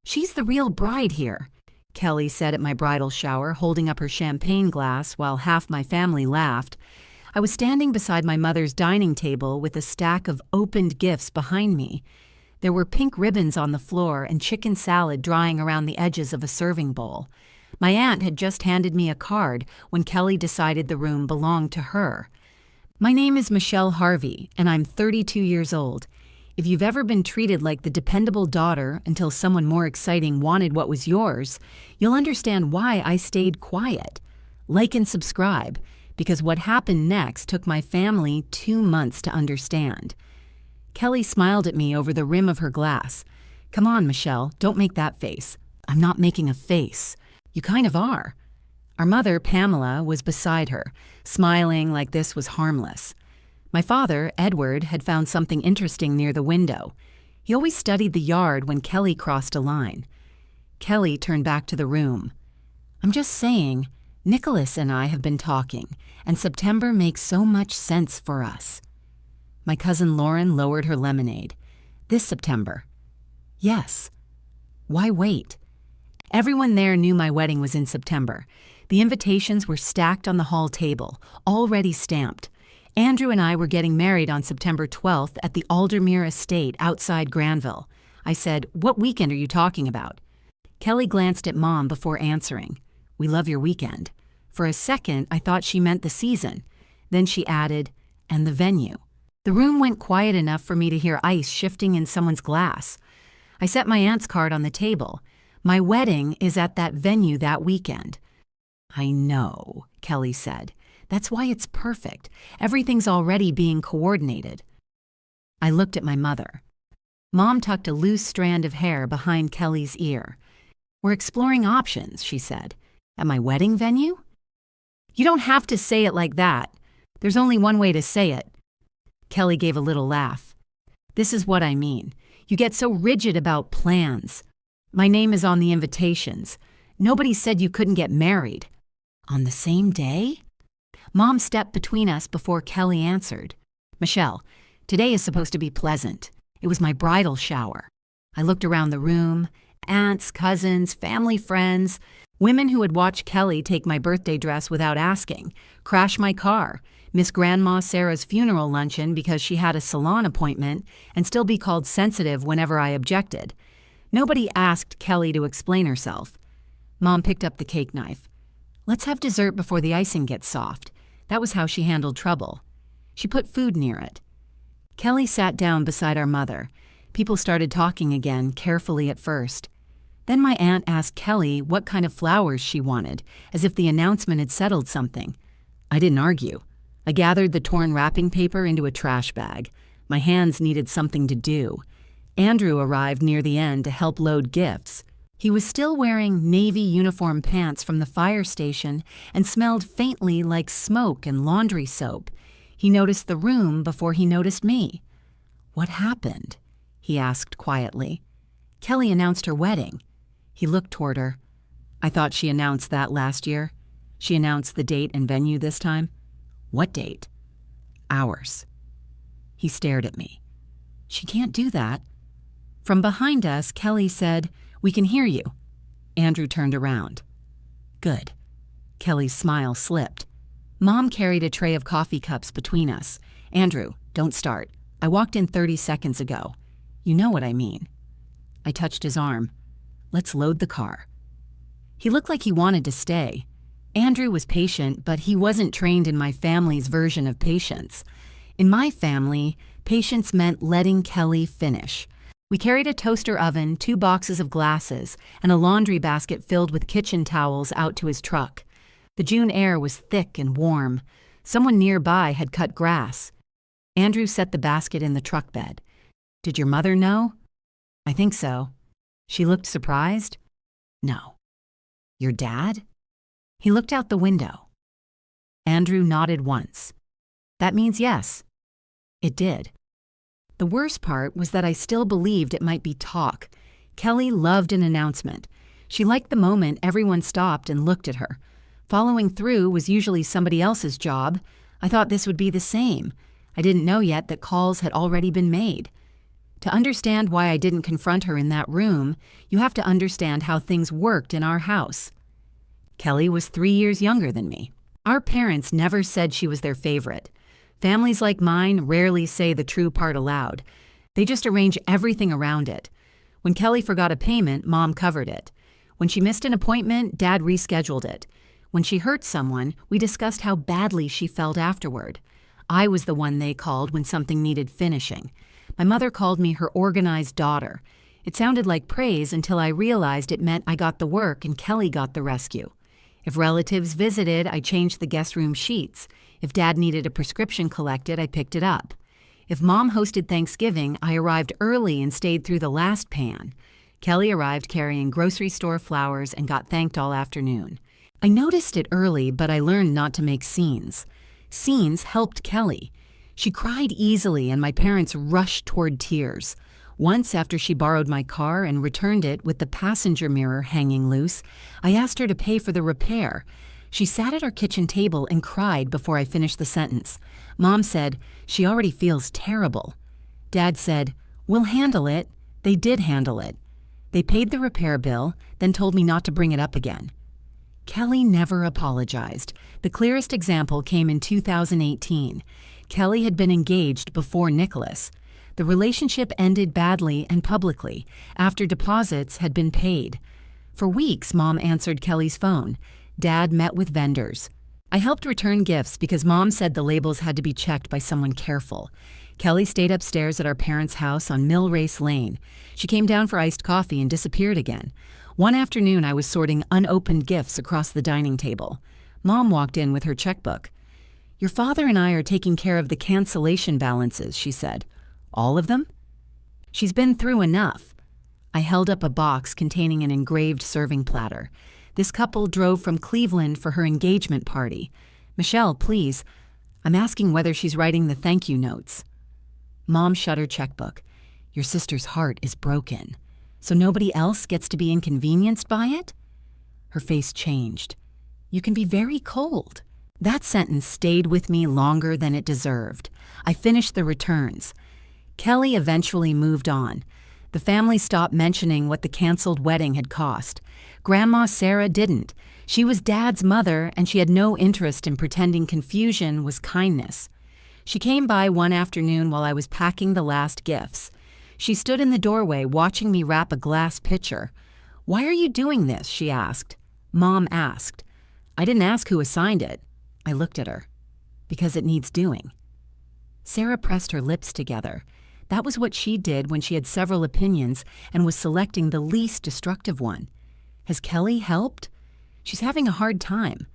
"She's the real bride here," Kelly said at my bridal shower, holding up her champagne glass while half my family laughed. I was standing beside my mother's dining table with a stack of opened gifts behind me. There were pink ribbons on the floor and chicken salad drying around the edges of a serving bowl. My aunt had just handed me a card when Kelly decided the room belonged to her. "My name is Michelle Harvey, and I'm 32 years old. If you've ever been treated like the dependable daughter until someone more exciting wanted what was yours, you'll understand why I stayed quiet. Like and subscribe, because what happened next took my family 2 months to understand." Kelly smiled at me over the rim of her glass. "Come on, Michelle, don't make that face." "I'm not making a face. You kind of are." Our mother, Pamela, was beside her, smiling like this was harmless. My father, Edward, had found something interesting near the window. He always studied the yard when Kelly crossed a line. Kelly turned back to the room. "I'm just saying, Nicholas and I have been talking, and September makes so much sense for us." My cousin Lauren lowered her lemonade. "This September?" "Yes." "Why wait?" Everyone there knew my wedding was in September. The invitations were stacked on the hall table, already stamped. Andrew and I were getting married on September 12th at the Aldermere Estate outside Granville. I said, "What weekend are you talking about?" Kelly glanced at Mom before answering. "We love your weekend." For a second, I thought she meant the season. Then she added, "and the venue." The room went quiet enough for me to hear ice shifting in someone's glass. I set my aunt's card on the table. "My wedding is at that venue that weekend." "I know," Kelly said. "That's why it's perfect. Everything's already being coordinated." I looked at my mother. Mom tucked a loose strand of hair behind Kelly's ear. "We're exploring options," she said. "At my wedding venue?" "You don't have to say it like that. There's only one way to say it." Kelly gave a little laugh. "This is what I mean. You get so rigid about plans. My name is on the invitations. Nobody said you couldn't get married." "On the same day?" Mom stepped between us before Kelly answered. "Michelle, today is supposed to be pleasant. It was my bridal shower." I looked around the room. Aunts, cousins, family friends, women who had watched Kelly take my birthday dress without asking, crash my car, miss Grandma Sarah's funeral luncheon because she had a salon appointment, and still be called sensitive whenever I objected. Nobody asked Kelly to explain herself. Mom picked up the cake knife. "Let's have dessert before the icing gets soft." That was how she handled trouble. She put food near it. Kelly sat down beside our mother. People started talking again, carefully at first. Then my aunt asked Kelly what kind of flowers she wanted, as if the announcement had settled something. I didn't argue. I gathered the torn wrapping paper into a trash bag. My hands needed something to do. Andrew arrived near the end to help load gifts. He was still wearing navy uniform pants from the fire station and smelled faintly like smoke and laundry soap. He noticed the room before he noticed me. "What happened?" he asked quietly. "Kelly announced her wedding." He looked toward her. "I thought she announced that last year. She announced the date and venue this time." "What date?" "Ours." He stared at me. "She can't do that." From behind us, Kelly said, "We can hear you." Andrew turned around. "Good." Kelly's smile slipped. Mom carried a tray of coffee cups between us. "Andrew, don't start. I walked in 30 seconds ago. You know what I mean." I touched his arm. "Let's load the car." He looked like he wanted to stay. Andrew was patient, but he wasn't trained in my family's version of patience. In my family, patience meant letting Kelly finish. We carried a toaster oven, 2 boxes of glasses, and a laundry basket filled with kitchen towels out to his truck. The June air was thick and warm. Someone nearby had cut grass. Andrew set the basket in the truck bed. "Did your mother know?" "I think so." She looked surprised. "No." "Your dad?" He looked out the window. Andrew nodded once. "That means yes." It did. The worst part was that I still believed it might be talk. Kelly loved an announcement. She liked the moment everyone stopped and looked at her. Following through was usually somebody else's job. I thought this would be the same. I didn't know yet that calls had already been made. To understand why I didn't confront her in that room, you have to understand how things worked in our house. Kelly was 3 years younger than me. Our parents never said she was their favorite. Families like mine rarely say the true part aloud. They just arrange everything around it. When Kelly forgot a payment, Mom covered it. When she missed an appointment, Dad rescheduled it. When she hurt someone, we discussed how badly she felt afterward. I was the one they called when something needed finishing. My mother called me her organized daughter. It sounded like praise until I realized it meant I got the work and Kelly got the rescue. If relatives visited, I changed the guest room sheets. If Dad needed a prescription collected, I picked it up. If Mom hosted Thanksgiving, I arrived early and stayed through the last pan. Kelly arrived carrying grocery store flowers and got thanked all afternoon. I noticed it early, but I learned not to make scenes. Scenes helped Kelly. She cried easily and my parents rushed toward tears. Once, after she borrowed my car and returned it with the passenger mirror hanging loose, I asked her to pay for the repair. She sat at our kitchen table and cried before I finished the sentence. Mom said, "She already feels terrible." Dad said, "We'll handle it." They did handle it. They paid the repair bill, then told me not to bring it up again. Kelly never apologized. The clearest example came in 2018. Kelly had been engaged before Nicholas. The relationship ended badly and publicly, after deposits had been paid. For weeks, Mom answered Kelly's phone. Dad met with vendors. I helped return gifts because Mom said the labels had to be checked by someone careful. Kelly stayed upstairs at our parents' house on Mill Race Lane. She came down for iced coffee and disappeared again. One afternoon, I was sorting unopened gifts across the dining table. Mom walked in with her checkbook. "Your father and I are taking care of the cancellation balances," she said. "All of them?" "She's been through enough." I held up a box containing an engraved serving platter. This couple drove from Cleveland for her engagement party. "Michelle, please. I'm asking whether she's writing the thank you notes." Mom shut her checkbook. "Your sister's heart is broken. So nobody else gets to be inconvenienced by it?" Her face changed. "You can be very cold." That sentence stayed with me longer than it deserved. I finished the returns. Kelly eventually moved on. The family stopped mentioning what the canceled wedding had cost. Grandma Sarah didn't. She was Dad's mother, and she had no interest in pretending confusion was kindness. She came by one afternoon while I was packing the last gifts. She stood in the doorway watching me wrap a glass pitcher. "Why are you doing this?" she asked. Mom asked. I didn't ask who assigned it. I looked at her. "Because it needs doing." Sarah pressed her lips together. That was what she did when she had several opinions and was selecting the least destructive one. Has Kelly helped? She's having a hard time.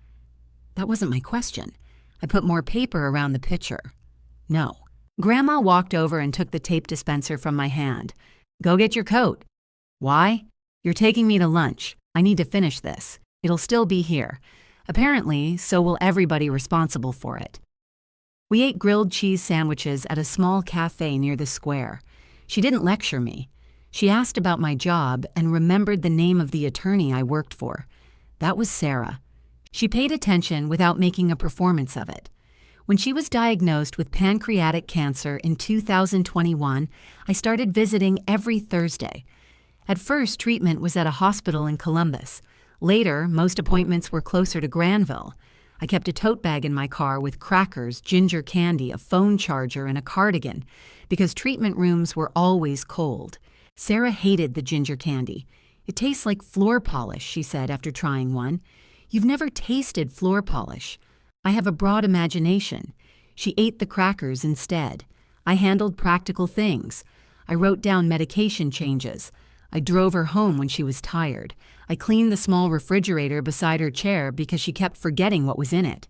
That wasn't my question. I put more paper around the pitcher. No. Grandma walked over and took the tape dispenser from my hand. "Go get your coat." "Why?" "You're taking me to lunch. I need to finish this. It'll still be here. Apparently, so will everybody responsible for it." We ate grilled cheese sandwiches at a small cafe near the square. She didn't lecture me. She asked about my job and remembered the name of the attorney I worked for. That was Sarah. She paid attention without making a performance of it. When she was diagnosed with pancreatic cancer in 2021, I started visiting every Thursday. At first, treatment was at a hospital in Columbus. Later, most appointments were closer to Granville. I kept a tote bag in my car with crackers, ginger candy, a phone charger, and a cardigan, because treatment rooms were always cold. Sarah hated the ginger candy. "It tastes like floor polish," she said after trying one. "You've never tasted floor polish." I have a broad imagination. She ate the crackers instead. I handled practical things. I wrote down medication changes. I drove her home when she was tired. I cleaned the small refrigerator beside her chair because she kept forgetting what was in it.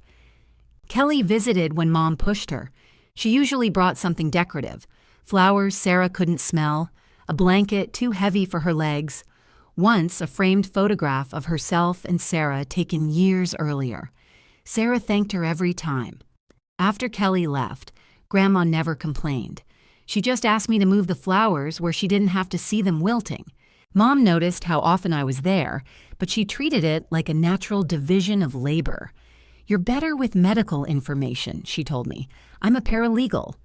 Kelly visited when Mom pushed her. She usually brought something decorative. Flowers Sarah couldn't smell, a blanket too heavy for her legs. Once, a framed photograph of herself and Sarah taken years earlier. Sarah thanked her every time. After Kelly left, Grandma never complained. She just asked me to move the flowers where she didn't have to see them wilting. Mom noticed how often I was there, but she treated it like a natural division of labor. "You're better with medical information," she told me. "I'm a paralegal."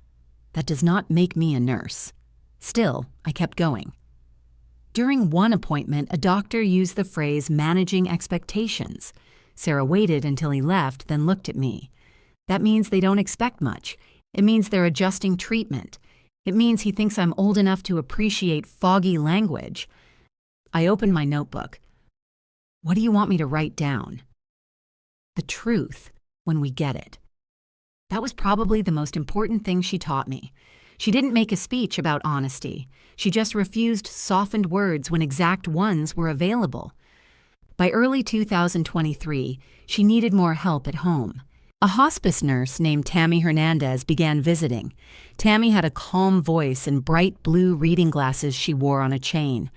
That does not make me a nurse. Still, I kept going. During one appointment, a doctor used the phrase managing expectations. Sarah waited until he left, then looked at me. That means they don't expect much. It means they're adjusting treatment. It means he thinks I'm old enough to appreciate foggy language. I opened my notebook. What do you want me to write down? The truth, when we get it. That was probably the most important thing she taught me. She didn't make a speech about honesty. She just refused softened words when exact ones were available. By early 2023, she needed more help at home. A hospice nurse named Tammy Hernandez began visiting. Tammy had a calm voice and bright blue reading glasses she wore on a chain.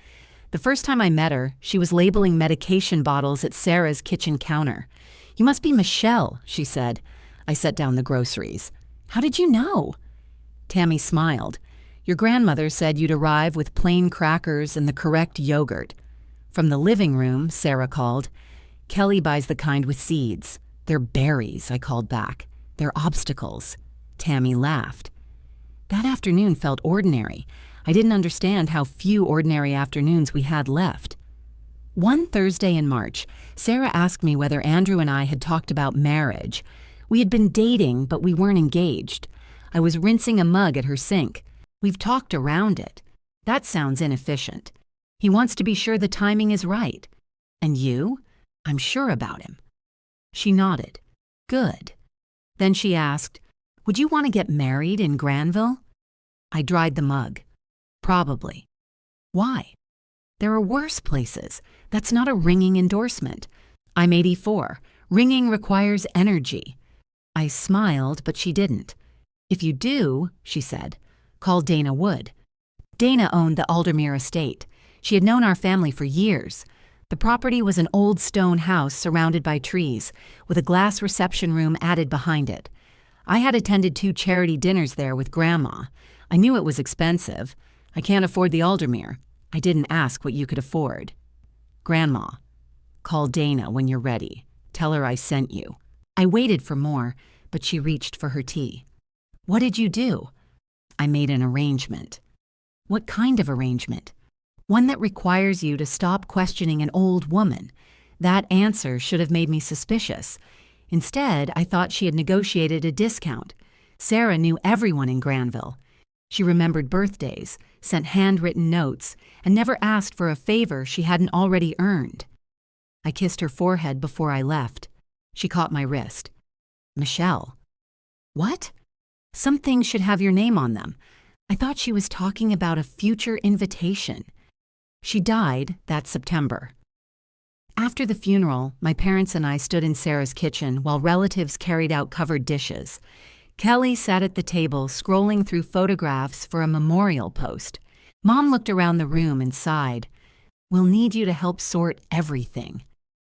The first time I met her, she was labeling medication bottles at Sarah's kitchen counter. "You must be Michelle," she said. I set down the groceries. "How did you know?" Tammy smiled. "Your grandmother said you'd arrive with plain crackers and the correct yogurt." From the living room, Sarah called. "Kelly buys the kind with seeds." "They're berries," I called back. "They're obstacles." Tammy laughed. That afternoon felt ordinary. I didn't understand how few ordinary afternoons we had left. One Thursday in March, Sarah asked me whether Andrew and I had talked about marriage. We had been dating, but we weren't engaged. I was rinsing a mug at her sink. "We've talked around it." "That sounds inefficient." "He wants to be sure the timing is right." "And you?" "I'm sure about him." She nodded. "Good." Then she asked, "Would you want to get married in Granville?" I dried the mug. "Probably." "Why?" "There are worse places. That's not a ringing endorsement. I'm 84. Ringing requires energy." I smiled, but she didn't. "If you do," she said, "call Dana Wood." Dana owned the Aldermere estate. She had known our family for years. The property was an old stone house surrounded by trees, with a glass reception room added behind it. I had attended 2 charity dinners there with Grandma. I knew it was expensive. "I can't afford the Aldermere." "I didn't ask what you could afford." "Grandma, call Dana when you're ready. Tell her I sent you." I waited for more, but she reached for her tea. "What did you do?" "I made an arrangement." "What kind of arrangement?" "One that requires you to stop questioning an old woman." That answer should have made me suspicious. Instead, I thought she had negotiated a discount. Sarah knew everyone in Granville. She remembered birthdays, sent handwritten notes, and never asked for a favor she hadn't already earned. I kissed her forehead before I left. She caught my wrist. "Michelle." "What?" "Some things should have your name on them." I thought she was talking about a future invitation. She died that September. After the funeral, my parents and I stood in Sarah's kitchen while relatives carried out covered dishes. Kelly sat at the table scrolling through photographs for a memorial post. Mom looked around the room and sighed. "We'll need you to help sort everything."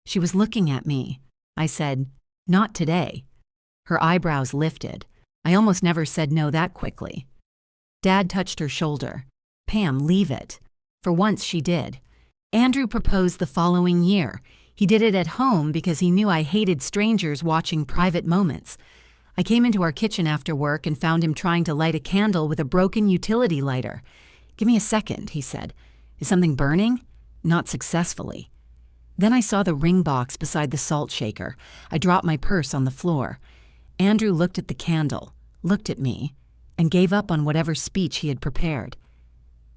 She was looking at me. I said, "Not today." Her eyebrows lifted. I almost never said no that quickly. Dad touched her shoulder. "Pam, leave it." For once she did. Andrew proposed the following year. He did it at home because he knew I hated strangers watching private moments. I came into our kitchen after work and found him trying to light a candle with a broken utility lighter. "Give me a second," he said. "Is something burning?" Not successfully. Then I saw the ring box beside the salt shaker. I dropped my purse on the floor. Andrew looked at the candle, looked at me, and gave up on whatever speech he had prepared.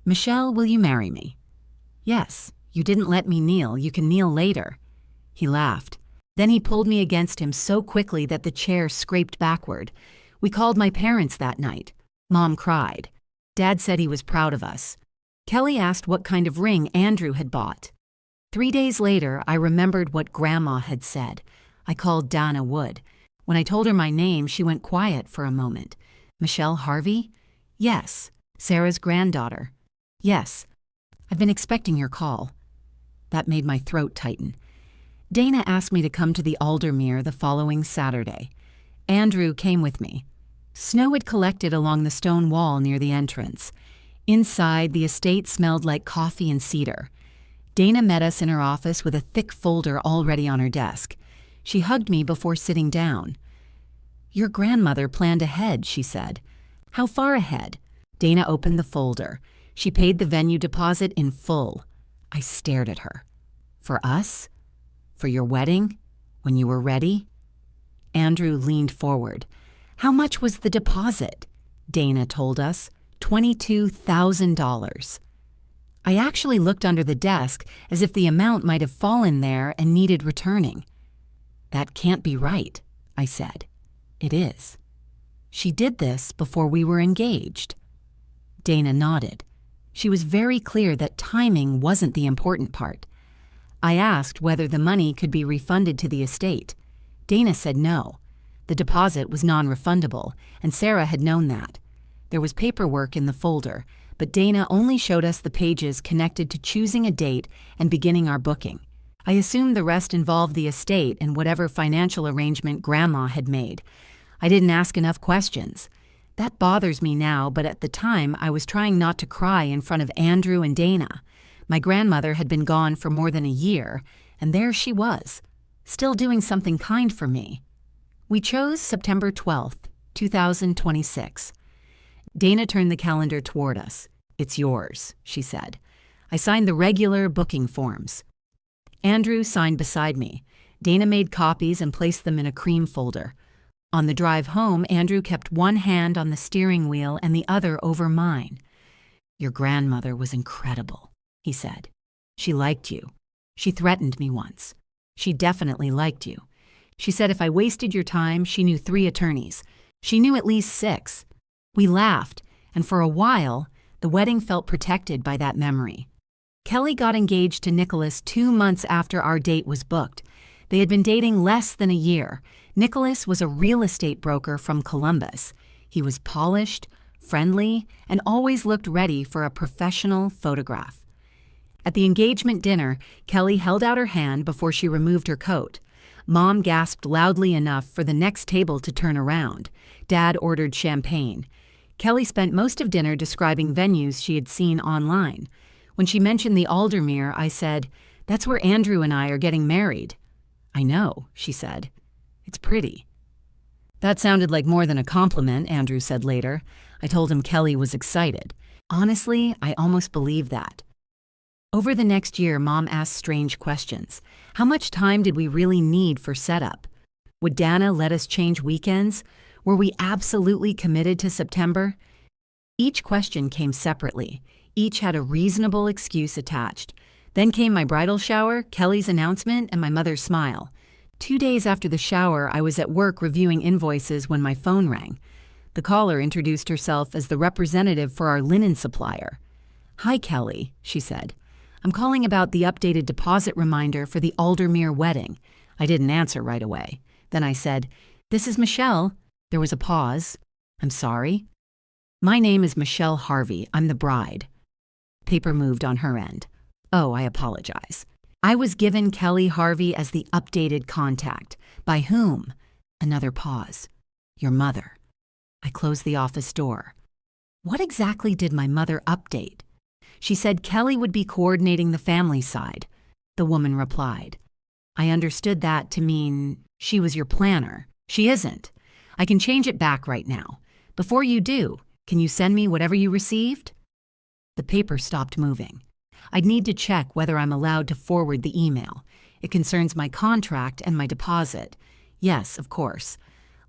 "Michelle, will you marry me?" "Yes. You didn't let me kneel. You can kneel later." He laughed. Then he pulled me against him so quickly that the chair scraped backward. We called my parents that night. Mom cried. Dad said he was proud of us. Kelly asked what kind of ring Andrew had bought. 3 days later, I remembered what Grandma had said. I called Dana Wood. When I told her my name, she went quiet for a moment. "Michelle Harvey?" "Yes." "Sarah's granddaughter?" "Yes." "I've been expecting your call." That made my throat tighten. Dana asked me to come to the Aldermere the following Saturday. Andrew came with me. Snow had collected along the stone wall near the entrance. Inside, the estate smelled like coffee and cedar. Dana met us in her office with a thick folder already on her desk. She hugged me before sitting down. "Your grandmother planned ahead," she said. "How far ahead?" Dana opened the folder. She paid the venue deposit in full. I stared at her. For us? For your wedding? When you were ready? Andrew leaned forward. How much was the deposit? Dana told us. $22,000. I actually looked under the desk as if the amount might have fallen there and needed returning. That can't be right, I said. It is. She did this before we were engaged. Dana nodded. She was very clear that timing wasn't the important part. I asked whether the money could be refunded to the estate. Dana said no. The deposit was non-refundable, and Sarah had known that. There was paperwork in the folder, but Dana only showed us the pages connected to choosing a date and beginning our booking. I assumed the rest involved the estate and whatever financial arrangement Grandma had made. I didn't ask enough questions. That bothers me now, but at the time I was trying not to cry in front of Andrew and Dana. My grandmother had been gone for more than a year, and there she was, still doing something kind for me. We chose September 12th, 2026. Dana turned the calendar toward us. It's yours, she said. I signed the regular booking forms. Andrew signed beside me. Dana made copies and placed them in a cream folder. On the drive home, Andrew kept one hand on the steering wheel and the other over mine. Your grandmother was incredible, he said. She liked you. She threatened me once. She definitely liked you. She said if I wasted your time, she knew 3 attorneys. She knew at least 6. We laughed, and for a while, the wedding felt protected by that memory. Kelly got engaged to Nicholas 2 months after our date was booked. They had been dating less than a year. Nicholas was a real estate broker from Columbus. He was polished, friendly, and always looked ready for a professional photograph. At the engagement dinner, Kelly held out her hand before she removed her coat. Mom gasped loudly enough for the next table to turn around. Dad ordered champagne. Kelly spent most of dinner describing venues she had seen online. When she mentioned the Aldermere, I said, "That's where Andrew and I are getting married." "I know," she said. "It's pretty." That sounded like more than a compliment, Andrew said later. I told him Kelly was excited. Honestly, I almost believed that. Over the next year, Mom asked strange questions. How much time did we really need for setup? Would Dana let us change weekends? Were we absolutely committed to September? Each question came separately. Each had a reasonable excuse attached. Then came my bridal shower, Kelly's announcement, and my mother's smile. 2 days after the shower, I was at work reviewing invoices when my phone rang. The caller introduced herself as the representative for our linen supplier. "Hi, Kelly," she said. "I'm calling about the updated deposit reminder for the Aldermere wedding." I didn't answer right away. Then I said, "This is Michelle." There was a pause. "I'm sorry." "My name is Michelle Harvey. I'm the bride." Paper moved on her end. "Oh, I apologize." I was given Kelly Harvey as the updated contact. By whom? Another pause. "Your mother." I closed the office door. What exactly did my mother update? She said Kelly would be coordinating the family side. The woman replied. I understood that to mean she was your planner. She isn't. I can change it back right now. Before you do, can you send me whatever you received? The paper stopped moving. I'd need to check whether I'm allowed to forward the email. It concerns my contract and my deposit. Yes, of course.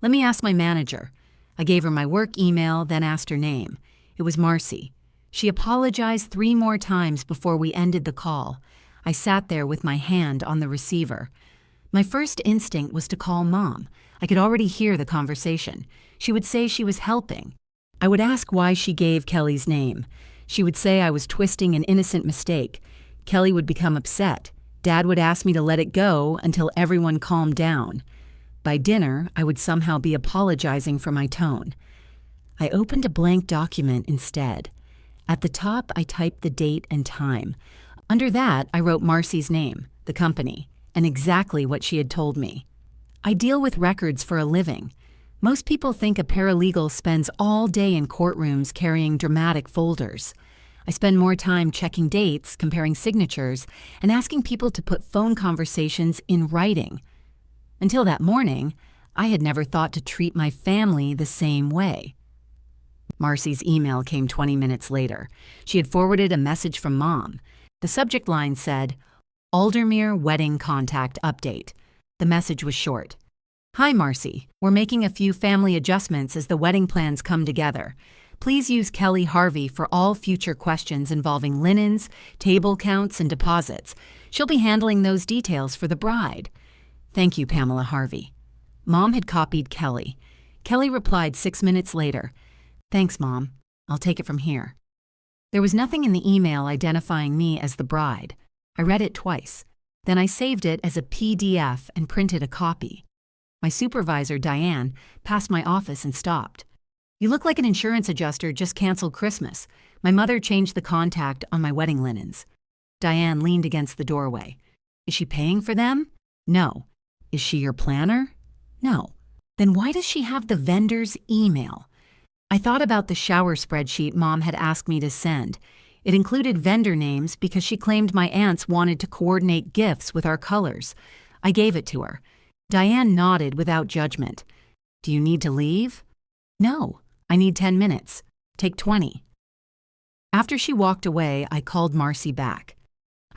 Let me ask my manager. I gave her my work email, then asked her name. It was Marcy. She apologized 3 more times before we ended the call. I sat there with my hand on the receiver. My first instinct was to call Mom. I could already hear the conversation. She would say she was helping. I would ask why she gave Kelly's name. She would say I was twisting an innocent mistake. Kelly would become upset. Dad would ask me to let it go until everyone calmed down. By dinner, I would somehow be apologizing for my tone. I opened a blank document instead. At the top, I typed the date and time. Under that, I wrote Marcy's name, the company, and exactly what she had told me. I deal with records for a living. Most people think a paralegal spends all day in courtrooms carrying dramatic folders. I spend more time checking dates, comparing signatures, and asking people to put phone conversations in writing. Until that morning, I had never thought to treat my family the same way. Marcy's email came 20 minutes later. She had forwarded a message from Mom. The subject line said, Aldermere Wedding Contact Update. The message was short. Hi, Marcy. We're making a few family adjustments as the wedding plans come together. Please use Kelly Harvey for all future questions involving linens, table counts, and deposits. She'll be handling those details for the bride. Thank you, Pamela Harvey. Mom had copied Kelly. Kelly replied 6 minutes later. Thanks, Mom. I'll take it from here. There was nothing in the email identifying me as the bride. I read it twice. Then I saved it as a PDF and printed a copy. My supervisor, Diane, passed my office and stopped. You look like an insurance adjuster just canceled Christmas. My mother changed the contact on my wedding linens. Diane leaned against the doorway. Is she paying for them? No. Is she your planner? No. Then why does she have the vendor's email? I thought about the shower spreadsheet Mom had asked me to send. It included vendor names because she claimed my aunts wanted to coordinate gifts with our colors. I gave it to her. Diane nodded without judgment. Do you need to leave? No. I need 10 minutes. Take 20. After she walked away, I called Marcy back.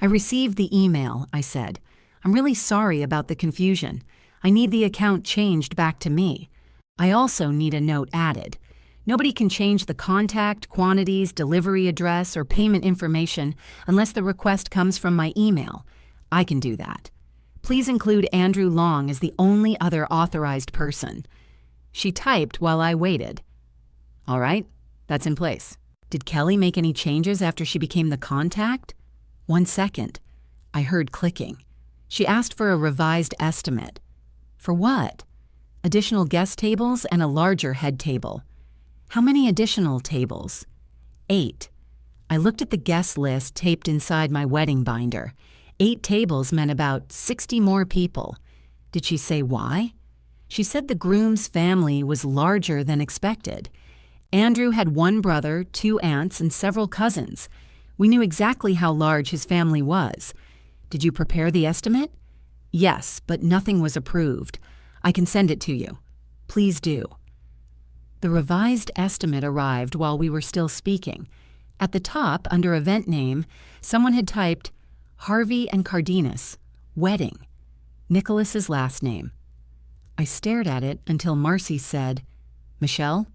I received the email, I said. I'm really sorry about the confusion. I need the account changed back to me. I also need a note added. Nobody can change the contact, quantities, delivery address, or payment information unless the request comes from my email. I can do that. Please include Andrew Long as the only other authorized person. She typed while I waited. All right, that's in place. Did Kelly make any changes after she became the contact? 1 second. I heard clicking. She asked for a revised estimate. For what? Additional guest tables and a larger head table. How many additional tables? 8. I looked at the guest list taped inside my wedding binder. 8 tables meant about 60 more people. Did she say why? She said the groom's family was larger than expected. Andrew had 1 brother, 2 aunts, and several cousins. We knew exactly how large his family was. Did you prepare the estimate? Yes, but nothing was approved. I can send it to you. Please do. The revised estimate arrived while we were still speaking. At the top, under event name, someone had typed, Harvey and Cardenas, wedding, Nicholas's last name. I stared at it until Marcy said, Michelle,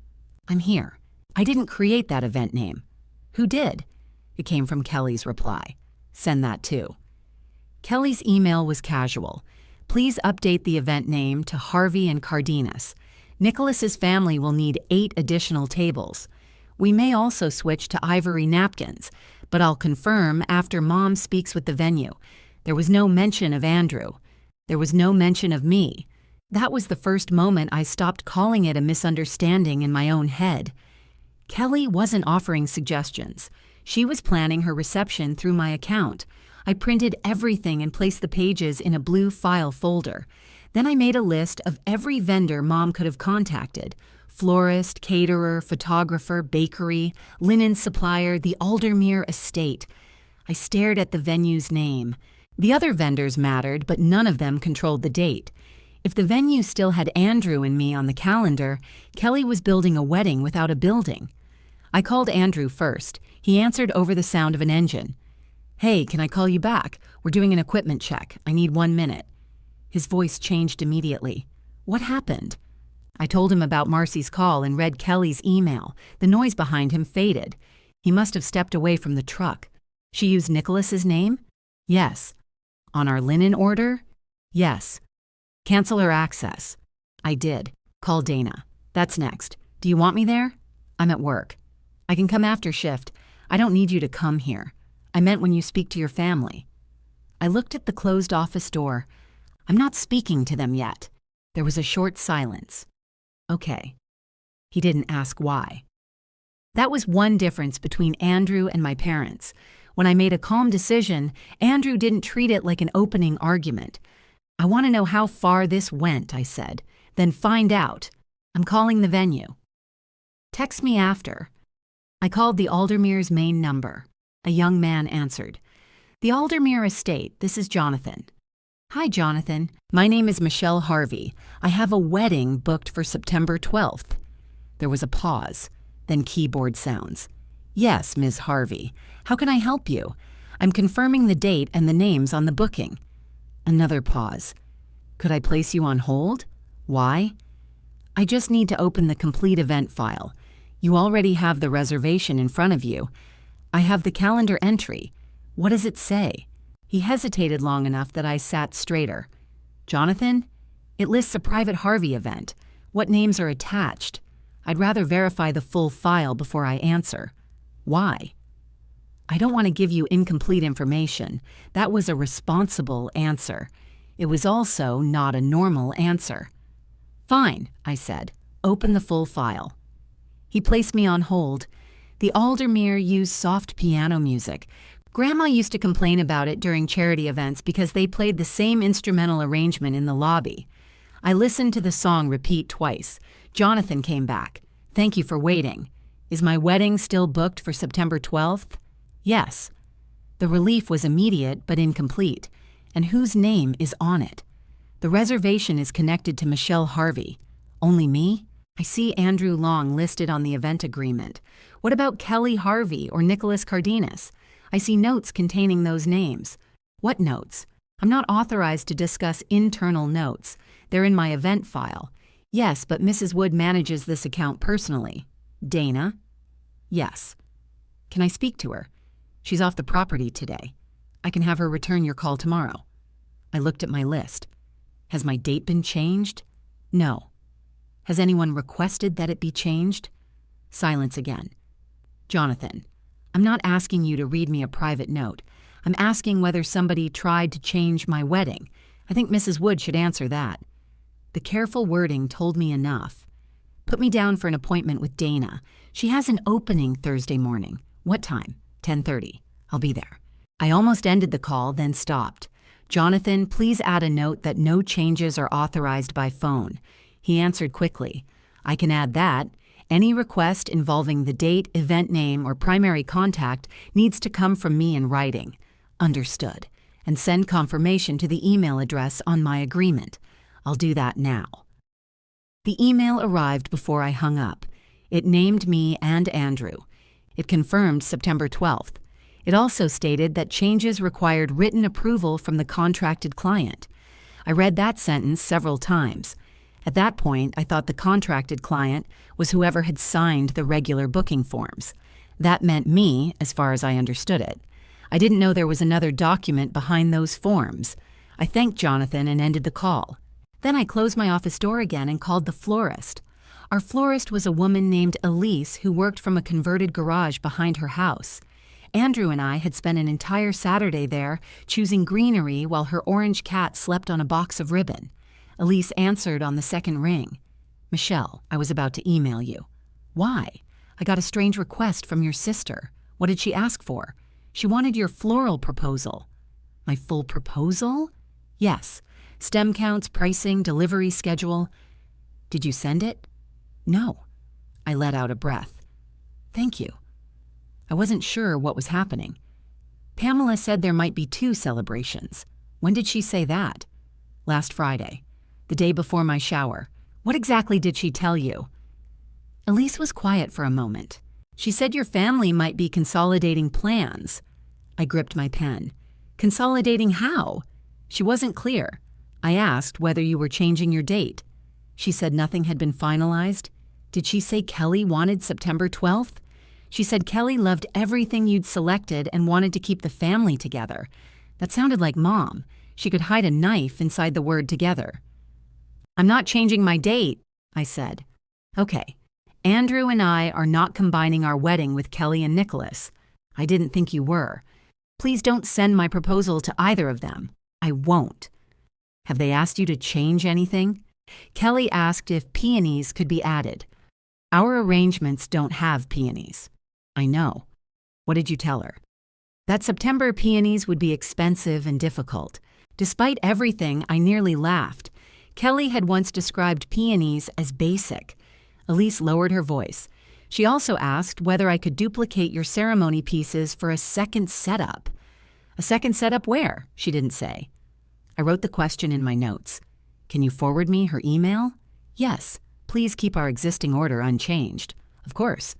I'm here. I didn't create that event name. Who did? It came from Kelly's reply. Send that too. Kelly's email was casual. Please update the event name to Harvey and Cardenas. Nicholas's family will need 8 additional tables. We may also switch to ivory napkins, but I'll confirm after Mom speaks with the venue. There was no mention of Andrew. There was no mention of me. That was the first moment I stopped calling it a misunderstanding in my own head. Kelly wasn't offering suggestions. She was planning her reception through my account. I printed everything and placed the pages in a blue file folder. Then I made a list of every vendor Mom could have contacted: florist, caterer, photographer, bakery, linen supplier, the Aldermere estate. I stared at the venue's name. The other vendors mattered, but none of them controlled the date. If the venue still had Andrew and me on the calendar, Kelly was building a wedding without a building. I called Andrew first. He answered over the sound of an engine. Hey, can I call you back? We're doing an equipment check. I need 1 minute. His voice changed immediately. What happened? I told him about Marcy's call and read Kelly's email. The noise behind him faded. He must have stepped away from the truck. She used Nicholas's name? Yes. On our linen order? Yes. Cancel her access. I did. Call Dana. That's next. Do you want me there? I'm at work. I can come after shift. I don't need you to come here. I meant when you speak to your family. I looked at the closed office door. I'm not speaking to them yet. There was a short silence. Okay. He didn't ask why. That was one difference between Andrew and my parents. When I made a calm decision, Andrew didn't treat it like an opening argument. I want to know how far this went, I said. Then find out. I'm calling the venue. Text me after. I called the Aldermere's main number. A young man answered. The Aldermere estate, this is Jonathan. Hi, Jonathan. My name is Michelle Harvey. I have a wedding booked for September 12th. There was a pause. Then keyboard sounds. Yes, Ms. Harvey. How can I help you? I'm confirming the date and the names on the booking. Another pause. Could I place you on hold? Why? I just need to open the complete event file. You already have the reservation in front of you. I have the calendar entry. What does it say? He hesitated long enough that I sat straighter. Jonathan? It lists a private Harvey event. What names are attached? I'd rather verify the full file before I answer. Why? I don't want to give you incomplete information. That was a responsible answer. It was also not a normal answer. Fine, I said. Open the full file. He placed me on hold. The Aldermere used soft piano music. Grandma used to complain about it during charity events because they played the same instrumental arrangement in the lobby. I listened to the song repeat twice. Jonathan came back. Thank you for waiting. Is my wedding still booked for September 12th? Yes. The relief was immediate but incomplete. And whose name is on it? The reservation is connected to Michelle Harvey. Only me? I see Andrew Long listed on the event agreement. What about Kelly Harvey or Nicholas Cardenas? I see notes containing those names. What notes? I'm not authorized to discuss internal notes. They're in my event file. Yes, but Mrs. Wood manages this account personally. Dana? Yes. Can I speak to her? She's off the property today. I can have her return your call tomorrow. I looked at my list. Has my date been changed? No. Has anyone requested that it be changed? Silence again. Jonathan, I'm not asking you to read me a private note. I'm asking whether somebody tried to change my wedding. I think Mrs. Wood should answer that. The careful wording told me enough. Put me down for an appointment with Dana. She has an opening Thursday morning. What time? 10:30. I'll be there. I almost ended the call, then stopped. Jonathan, please add a note that no changes are authorized by phone. He answered quickly. I can add that. Any request involving the date, event name, or primary contact needs to come from me in writing. Understood. And send confirmation to the email address on my agreement. I'll do that now. The email arrived before I hung up. It named me and Andrew. It confirmed September 12th. It also stated that changes required written approval from the contracted client. I read that sentence several times. At that point, I thought the contracted client was whoever had signed the regular booking forms. That meant me, as far as I understood it. I didn't know there was another document behind those forms. I thanked Jonathan and ended the call. Then I closed my office door again and called the florist. Our florist was a woman named Elise who worked from a converted garage behind her house. Andrew and I had spent an entire Saturday there choosing greenery while her orange cat slept on a box of ribbon. Elise answered on the second ring. Michelle, I was about to email you. Why? I got a strange request from your sister. What did she ask for? She wanted your floral proposal. My full proposal? Yes. Stem counts, pricing, delivery schedule. Did you send it? No. I let out a breath. Thank you. I wasn't sure what was happening. Pamela said there might be 2 celebrations. When did she say that? Last Friday, the day before my shower. What exactly did she tell you? Elise was quiet for a moment. She said your family might be consolidating plans. I gripped my pen. Consolidating how? She wasn't clear. I asked whether you were changing your date. She said nothing had been finalized. Did she say Kelly wanted September 12th? She said Kelly loved everything you'd selected and wanted to keep the family together. That sounded like Mom. She could hide a knife inside the word together. I'm not changing my date, I said. Okay. Andrew and I are not combining our wedding with Kelly and Nicholas. I didn't think you were. Please don't send my proposal to either of them. I won't. Have they asked you to change anything? Kelly asked if peonies could be added. Our arrangements don't have peonies. I know. What did you tell her? That September peonies would be expensive and difficult. Despite everything, I nearly laughed. Kelly had once described peonies as basic. Elise lowered her voice. She also asked whether I could duplicate your ceremony pieces for a second setup. A second setup where? She didn't say. I wrote the question in my notes. Can you forward me her email? Yes. Please keep our existing order unchanged. Of course.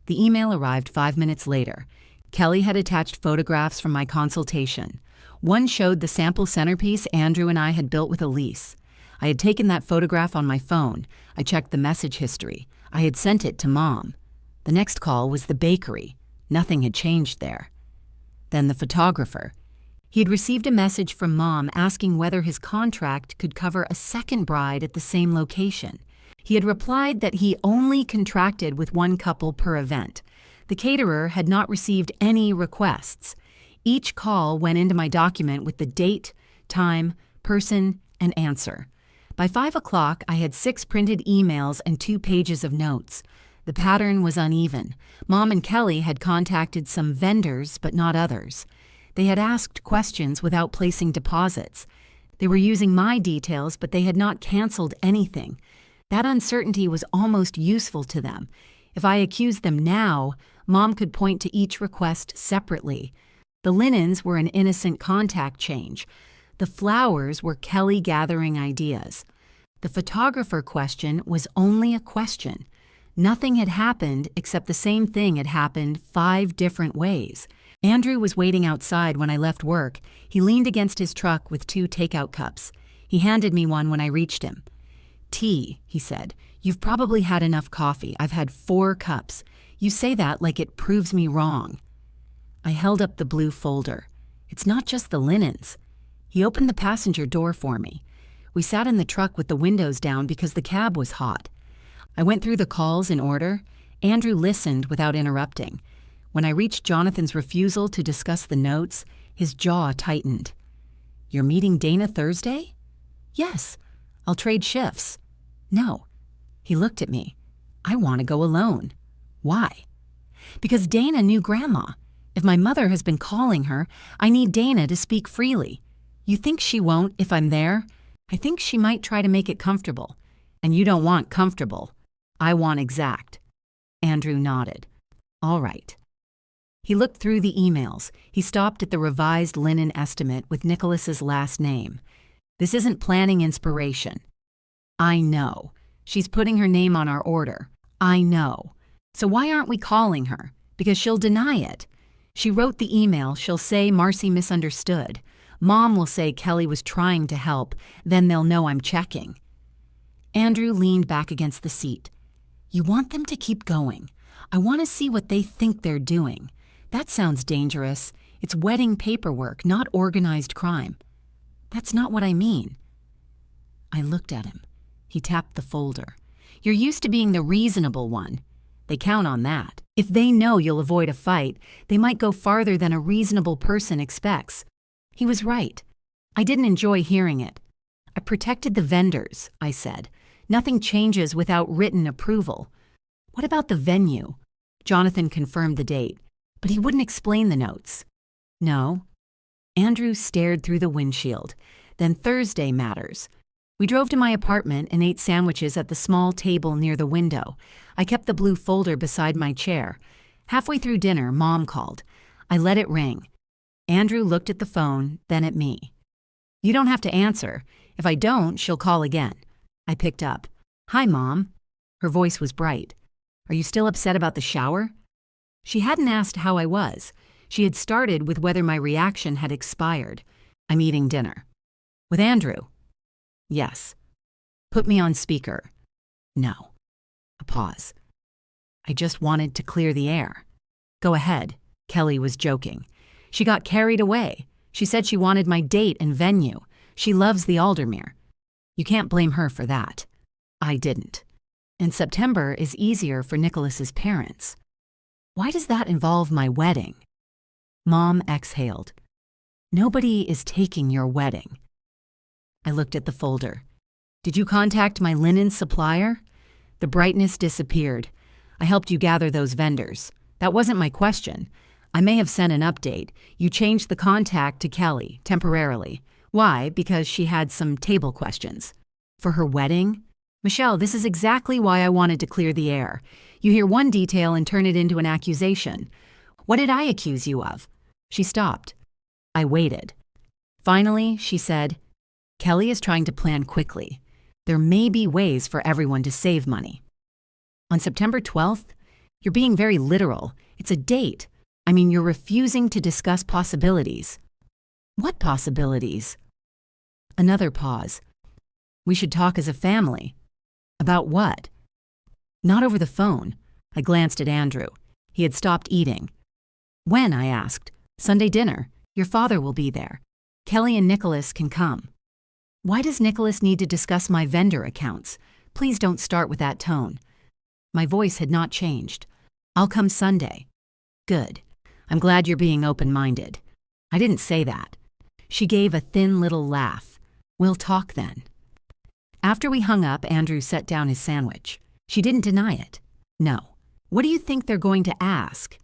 The email arrived 5 minutes later. Kelly had attached photographs from my consultation. One showed the sample centerpiece Andrew and I had built with Elise. I had taken that photograph on my phone. I checked the message history. I had sent it to Mom. The next call was the bakery. Nothing had changed there. Then the photographer. He had received a message from Mom asking whether his contract could cover a second bride at the same location. He had replied that he only contracted with one couple per event. The caterer had not received any requests. Each call went into my document with the date, time, person, and answer. By 5 o'clock, I had 6 printed emails and 2 pages of notes. The pattern was uneven. Mom and Kelly had contacted some vendors, but not others. They had asked questions without placing deposits. They were using my details, but they had not canceled anything. That uncertainty was almost useful to them. If I accused them now, Mom could point to each request separately. The linens were an innocent contact change. The flowers were Kelly gathering ideas. The photographer question was only a question. Nothing had happened except the same thing had happened 5 different ways. Andrew was waiting outside when I left work. He leaned against his truck with 2 takeout cups. He handed me one when I reached him. "Tea," he said. "You've probably had enough coffee. I've had 4 cups. You say that like it proves me wrong." I held up the blue folder. "It's not just the linens." He opened the passenger door for me. We sat in the truck with the windows down because the cab was hot. I went through the calls in order. Andrew listened without interrupting. When I reached Jonathan's refusal to discuss the notes, his jaw tightened. "You're meeting Dana Thursday?" "Yes. I'll trade shifts." "No." He looked at me. "I want to go alone." "Why?" "Because Dana knew Grandma. If my mother has been calling her, I need Dana to speak freely. You think she won't if I'm there? I think she might try to make it comfortable. And you don't want comfortable. I want exact." Andrew nodded. "All right." He looked through the emails. He stopped at the revised linen estimate with Nicholas's last name. "This isn't planning inspiration." "I know. She's putting her name on our order." "I know. So why aren't we calling her? Because she'll deny it. She wrote the email. She'll say Marcy misunderstood. Mom will say Kelly was trying to help. Then they'll know I'm checking." Andrew leaned back against the seat. "You want them to keep going. I want to see what they think they're doing. That sounds dangerous. It's wedding paperwork, not organized crime." "That's not what I mean." I looked at him. He tapped the folder. "You're used to being the reasonable one. They count on that. If they know you'll avoid a fight, they might go farther than a reasonable person expects." He was right. I didn't enjoy hearing it. "I protected the vendors," I said. "Nothing changes without written approval." "What about the venue?" Jonathan confirmed the date, but he wouldn't explain the notes. "No." Andrew stared through the windshield. "Then Thursday matters." We drove to my apartment and ate sandwiches at the small table near the window. I kept the blue folder beside my chair. Halfway through dinner, Mom called. I let it ring. Andrew looked at the phone, then at me. "You don't have to answer. If I don't, she'll call again." I picked up. "Hi, Mom." Her voice was bright. "Are you still upset about the shower?" She hadn't asked how I was. She had started with whether my reaction had expired. "I'm eating dinner." "With Andrew?" "Yes." "Put me on speaker." "No." A pause. "I just wanted to clear the air." "Go ahead." Kelly was joking. "She got carried away. She said she wanted my date and venue. She loves the Aldermere." "You can't blame her for that." I didn't. "And September is easier for Nicholas's parents." "Why does that involve my wedding?" Mom exhaled. "Nobody is taking your wedding." I looked at the folder. "Did you contact my linen supplier?" The brightness disappeared. "I helped you gather those vendors. That wasn't my question. I may have sent an update. You changed the contact to Kelly, temporarily. Why? Because she had some table questions. For her wedding? Michelle, this is exactly why I wanted to clear the air. You hear one detail and turn it into an accusation. What did I accuse you of?" She stopped. I waited. Finally, she said, "Kelly is trying to plan quickly. There may be ways for everyone to save money." On September 12th, You're being very literal. It's a date. I mean, you're refusing to discuss possibilities. What possibilities? Another pause. We should talk as a family. About what? Not over the phone. I glanced at Andrew. He had stopped eating. When? I asked. Sunday dinner. Your father will be there. Kelly and Nicholas can come. Why does Nicholas need to discuss my vendor accounts? Please don't start with that tone. My voice had not changed. I'll come Sunday. Good. I'm glad you're being open-minded. I didn't say that. She gave a thin little laugh. We'll talk then. After we hung up, Andrew set down his sandwich. She didn't deny it. No. What do you think they're going to ask?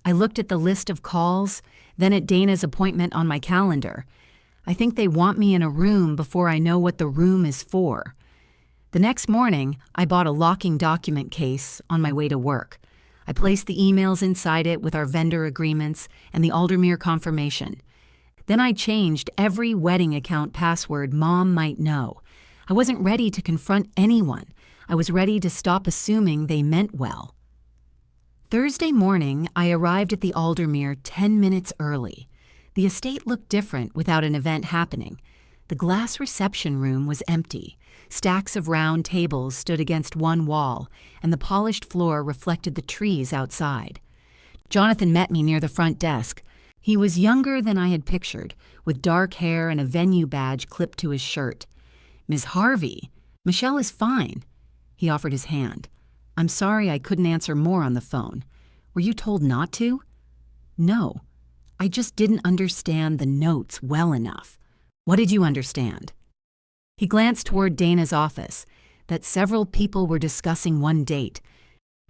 I looked at the list of calls, then at Dana's appointment on my calendar. I think they want me in a room before I know what the room is for. The next morning, I bought a locking document case on my way to work. I placed the emails inside it with our vendor agreements and the Aldermere confirmation. Then I changed every wedding account password Mom might know. I wasn't ready to confront anyone. I was ready to stop assuming they meant well. Thursday morning, I arrived at the Aldermere 10 minutes early. The estate looked different without an event happening. The glass reception room was empty. Stacks of round tables stood against one wall, and the polished floor reflected the trees outside. Jonathan met me near the front desk. He was younger than I had pictured, with dark hair and a venue badge clipped to his shirt. Ms. Harvey, Michelle is fine. He offered his hand. I'm sorry I couldn't answer more on the phone. Were you told not to? No. I just didn't understand the notes well enough. What did you understand? He glanced toward Dana's office, that several people were discussing one date.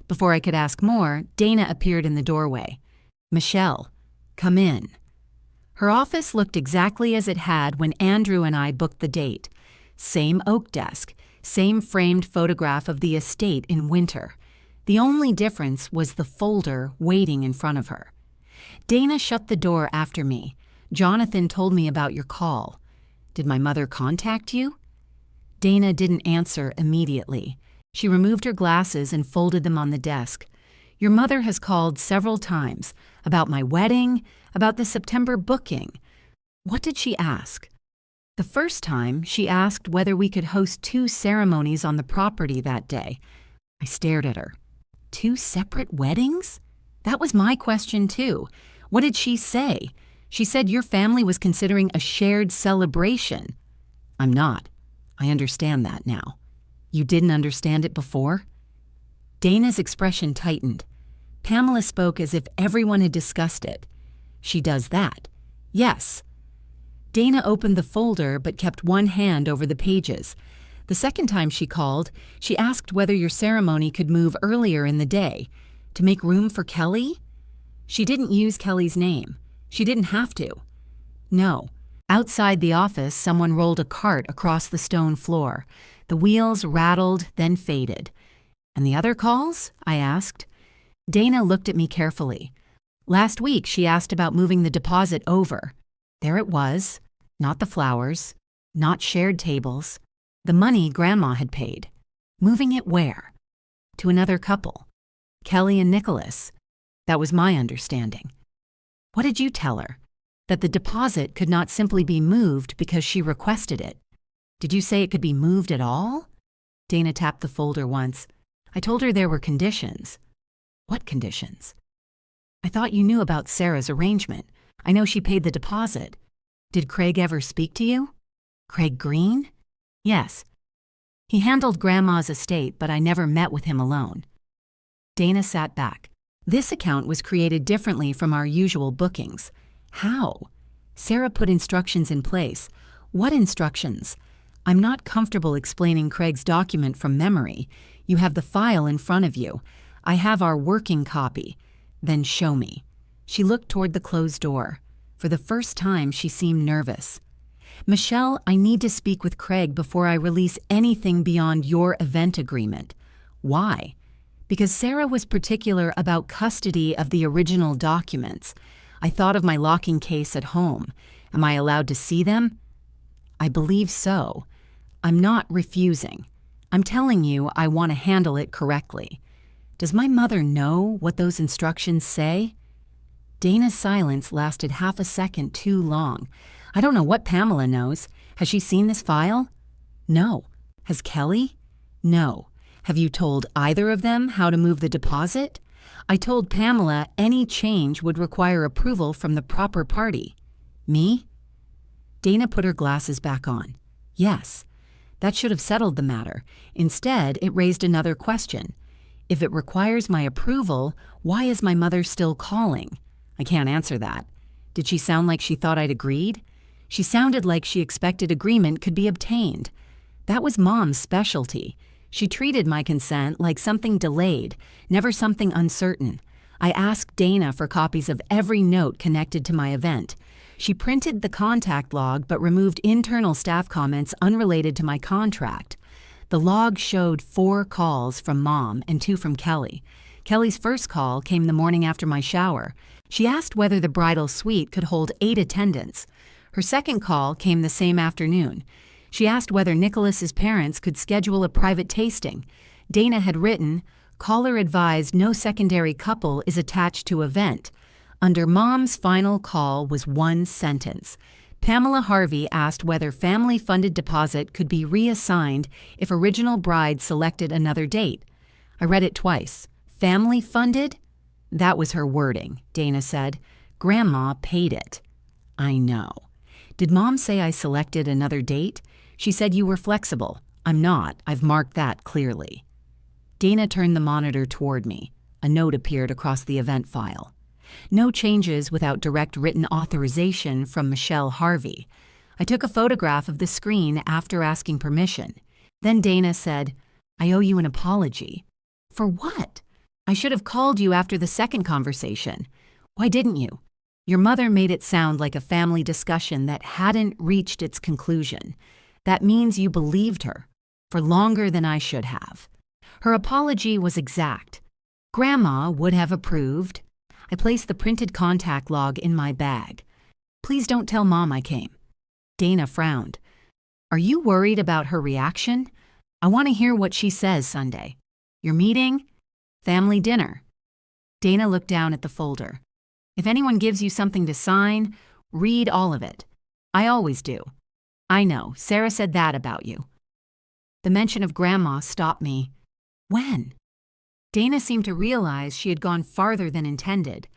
Before I could ask more, Dana appeared in the doorway. Michelle, come in. Her office looked exactly as it had when Andrew and I booked the date. Same oak desk, same framed photograph of the estate in winter. The only difference was the folder waiting in front of her. Dana shut the door after me. Jonathan told me about your call. Did my mother contact you? Dana didn't answer immediately. She removed her glasses and folded them on the desk. Your mother has called several times about my wedding, about the September booking. What did she ask? The first time, she asked whether we could host 2 ceremonies on the property that day. I stared at her. 2 separate weddings? That was my question, too. What did she say? She said your family was considering a shared celebration. I'm not. I understand that now. You didn't understand it before? Dana's expression tightened. Pamela spoke as if everyone had discussed it. She does that. Yes. Dana opened the folder but kept one hand over the pages. The second time she called, she asked whether your ceremony could move earlier in the day, to make room for Kelly? She didn't use Kelly's name. She didn't have to. No. Outside the office, someone rolled a cart across the stone floor. The wheels rattled, then faded. And the other calls? I asked. Dana looked at me carefully. Last week, she asked about moving the deposit over. There it was. Not the flowers. Not shared tables. The money Grandma had paid. Moving it where? To another couple. Kelly and Nicholas. That was my understanding. What did you tell her? That the deposit could not simply be moved because she requested it. Did you say it could be moved at all? Dana tapped the folder once. I told her there were conditions. What conditions? I thought you knew about Sarah's arrangement. I know she paid the deposit. Did Craig ever speak to you? Craig Green? Yes. He handled Grandma's estate, but I never met with him alone. Dana sat back. This account was created differently from our usual bookings. How? Sarah put instructions in place. What instructions? I'm not comfortable explaining Craig's document from memory. You have the file in front of you. I have our working copy. Then show me. She looked toward the closed door. For the first time, she seemed nervous. Michelle, I need to speak with Craig before I release anything beyond your event agreement. Why? Because Sarah was particular about custody of the original documents. I thought of my locking case at home. Am I allowed to see them? I believe so. I'm not refusing. I'm telling you I want to handle it correctly. Does my mother know what those instructions say? Dana's silence lasted half a second too long. I don't know what Pamela knows. Has she seen this file? No. Has Kelly? No. Have you told either of them how to move the deposit? I told Pamela any change would require approval from the proper party. Me? Dana put her glasses back on. Yes. That should have settled the matter. Instead, it raised another question. If it requires my approval, why is my mother still calling? I can't answer that. Did she sound like she thought I'd agreed? She sounded like she expected agreement could be obtained. That was Mom's specialty. She treated my consent like something delayed, never something uncertain. I asked Dana for copies of every note connected to my event. She printed the contact log but removed internal staff comments unrelated to my contract. The log showed 4 calls from Mom and 2 from Kelly. Kelly's first call came the morning after my shower. She asked whether the bridal suite could hold 8 attendants. Her second call came the same afternoon. She asked whether Nicholas's parents could schedule a private tasting. Dana had written, "Caller advised no secondary couple is attached to event." Under Mom's final call was one sentence. Pamela Harvey asked whether family-funded deposit could be reassigned if original bride selected another date. I read it twice. Family-funded? That was her wording, Dana said. Grandma paid it. I know. Did Mom say I selected another date? She said you were flexible. I'm not. I've marked that clearly. Dana turned the monitor toward me. A note appeared across the event file. No changes without direct written authorization from Michelle Harvey. I took a photograph of the screen after asking permission. Then Dana said, "I owe you an apology." For what? I should have called you after the second conversation. Why didn't you? Your mother made it sound like a family discussion that hadn't reached its conclusion. That means you believed her, for longer than I should have. Her apology was exact. Grandma would have approved. I placed the printed contact log in my bag. Please don't tell Mom I came. Dana frowned. Are you worried about her reaction? I want to hear what she says Sunday. Your meeting? Family dinner. Dana looked down at the folder. If anyone gives you something to sign, read all of it. I always do. I know, Sarah said that about you. The mention of Grandma stopped me. When? Dana seemed to realize she had gone farther than intended.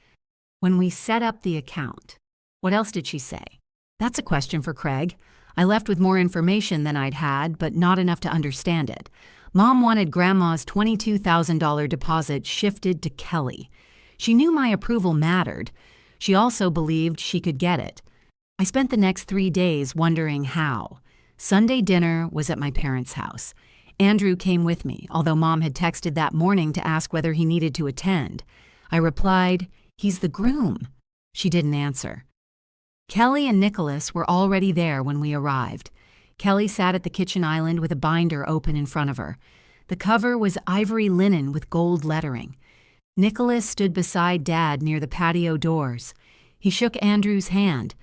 When we set up the account. What else did she say? That's a question for Craig. I left with more information than I'd had, but not enough to understand it. Mom wanted Grandma's $22,000 deposit shifted to Kelly. She knew my approval mattered. She also believed she could get it. I spent the next 3 days wondering how. Sunday dinner was at my parents' house. Andrew came with me, although Mom had texted that morning to ask whether he needed to attend. I replied, "He's the groom." She didn't answer. Kelly and Nicholas were already there when we arrived. Kelly sat at the kitchen island with a binder open in front of her. The cover was ivory linen with gold lettering. Nicholas stood beside Dad near the patio doors. He shook Andrew's hand.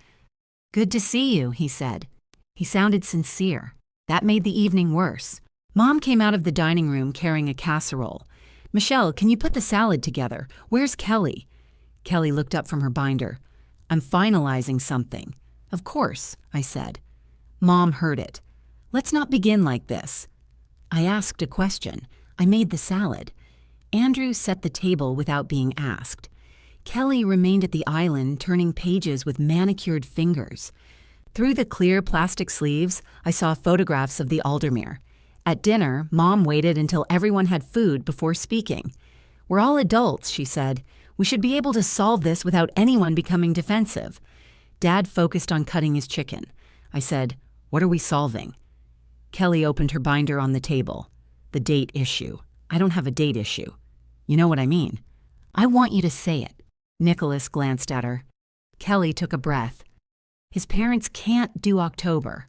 "Good to see you," he said. He sounded sincere. That made the evening worse. Mom came out of the dining room carrying a casserole. "Michelle, can you put the salad together? Where's Kelly?" Kelly looked up from her binder. "I'm finalizing something." "Of course," I said. Mom heard it. "Let's not begin like this." I asked a question. I made the salad. Andrew set the table without being asked. Kelly remained at the island, turning pages with manicured fingers. Through the clear plastic sleeves, I saw photographs of the Aldermere. At dinner, Mom waited until everyone had food before speaking. "We're all adults," she said. "We should be able to solve this without anyone becoming defensive." Dad focused on cutting his chicken. I said, "What are we solving?" Kelly opened her binder on the table. "The date issue." "I don't have a date issue." "You know what I mean." "I want you to say it." Nicholas glanced at her. Kelly took a breath. "His parents can't do October."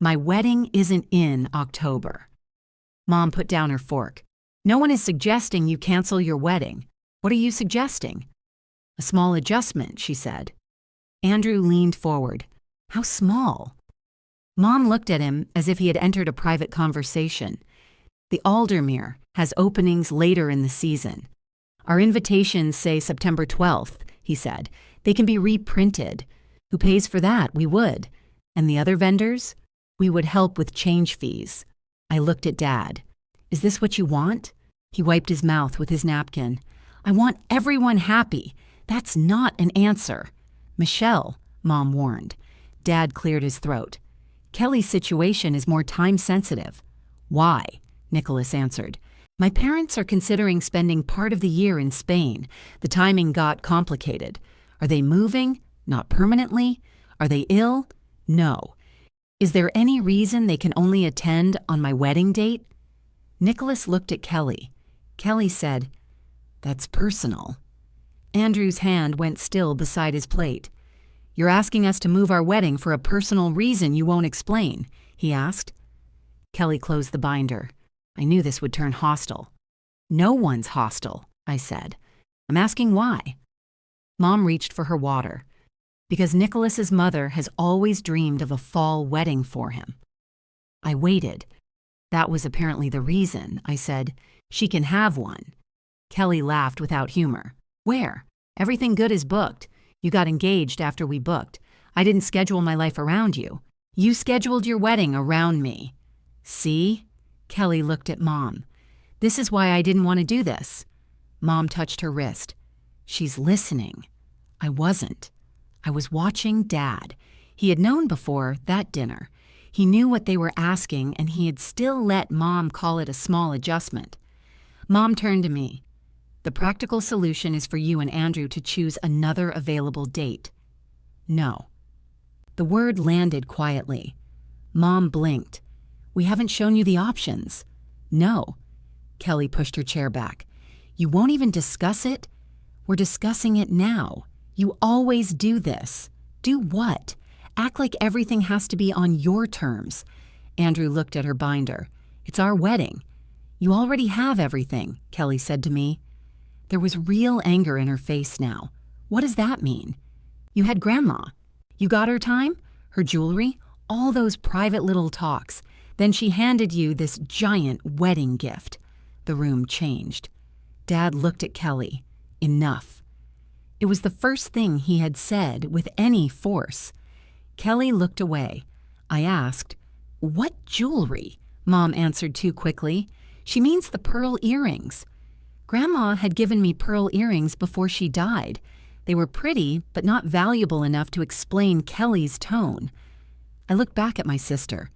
"My wedding isn't in October." Mom put down her fork. "No one is suggesting you cancel your wedding. What are you suggesting?" "A small adjustment," she said. Andrew leaned forward. "How small?" Mom looked at him as if he had entered a private conversation. "The Aldermere has openings later in the season. Our invitations say September 12th, he said. They can be reprinted. Who pays for that? We would. And the other vendors? We would help with change fees. I looked at Dad. Is this what you want? He wiped his mouth with his napkin. I want everyone happy. That's not an answer. Michelle, Mom warned. Dad cleared his throat. Kelly's situation is more time-sensitive. Why? Nicholas answered. My parents are considering spending part of the year in Spain. The timing got complicated. Are they moving? Not permanently? Are they ill? No. Is there any reason they can only attend on my wedding date? Nicholas looked at Kelly. Kelly said, That's personal. Andrew's hand went still beside his plate. You're asking us to move our wedding for a personal reason you won't explain, he asked. Kelly closed the binder. I knew this would turn hostile. No one's hostile, I said. I'm asking why. Mom reached for her water. Because Nicholas's mother has always dreamed of a fall wedding for him. I waited. That was apparently the reason, I said. She can have one. Kelly laughed without humor. Where? Everything good is booked. You got engaged after we booked. I didn't schedule my life around you. You scheduled your wedding around me. See? Kelly looked at Mom. This is why I didn't want to do this. Mom touched her wrist. She's listening. I wasn't. I was watching Dad. He had known before that dinner. He knew what they were asking, and he had still let Mom call it a small adjustment. Mom turned to me. The practical solution is for you and Andrew to choose another available date. No. The word landed quietly. Mom blinked. We haven't shown you the options. No. Kelly pushed her chair back. You won't even discuss it? We're discussing it now. You always do this. Do what? Act like everything has to be on your terms. Andrew looked at her binder. It's our wedding. You already have everything, Kelly said to me. There was real anger in her face now. What does that mean? You had Grandma. You got her time, her jewelry, all those private little talks. Then she handed you this giant wedding gift. The room changed. Dad looked at Kelly. Enough. It was the first thing he had said with any force. Kelly looked away. I asked, What jewelry? Mom answered too quickly. She means the pearl earrings. Grandma had given me pearl earrings before she died. They were pretty, but not valuable enough to explain Kelly's tone. I looked back at my sister.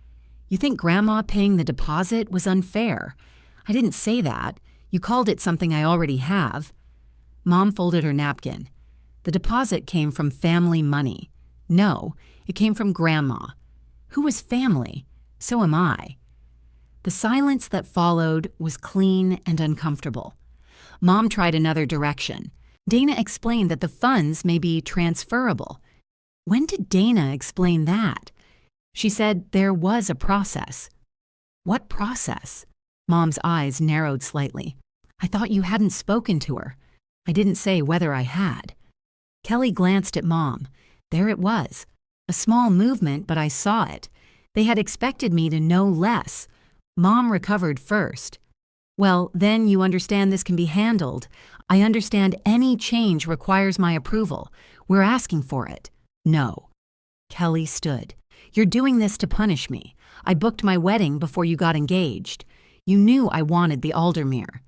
You think Grandma paying the deposit was unfair? I didn't say that. You called it something I already have. Mom folded her napkin. The deposit came from family money. No, it came from Grandma. Who was family? So am I. The silence that followed was clean and uncomfortable. Mom tried another direction. Dana explained that the funds may be transferable. When did Dana explain that? She said there was a process. What process? Mom's eyes narrowed slightly. I thought you hadn't spoken to her. I didn't say whether I had. Kelly glanced at Mom. There it was. A small movement, but I saw it. They had expected me to know less. Mom recovered first. Well, then you understand this can be handled. I understand any change requires my approval. We're asking for it. No. Kelly stood. You're doing this to punish me. I booked my wedding before you got engaged. You knew I wanted the Aldermere.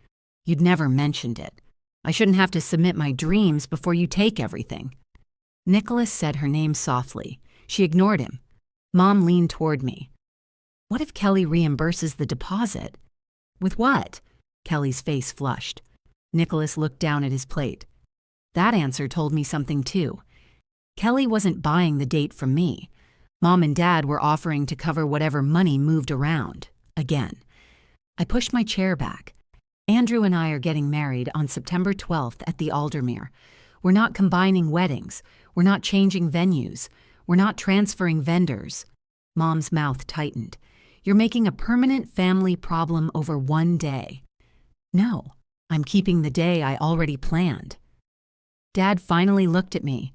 You'd never mentioned it. I shouldn't have to submit my dreams before you take everything. Nicholas said her name softly. She ignored him. Mom leaned toward me. What if Kelly reimburses the deposit? With what? Kelly's face flushed. Nicholas looked down at his plate. That answer told me something too. Kelly wasn't buying the date from me. Mom and Dad were offering to cover whatever money moved around. Again. I pushed my chair back. Andrew and I are getting married on September 12th at the Aldermere. We're not combining weddings. We're not changing venues. We're not transferring vendors. Mom's mouth tightened. You're making a permanent family problem over one day. No, I'm keeping the day I already planned. Dad finally looked at me.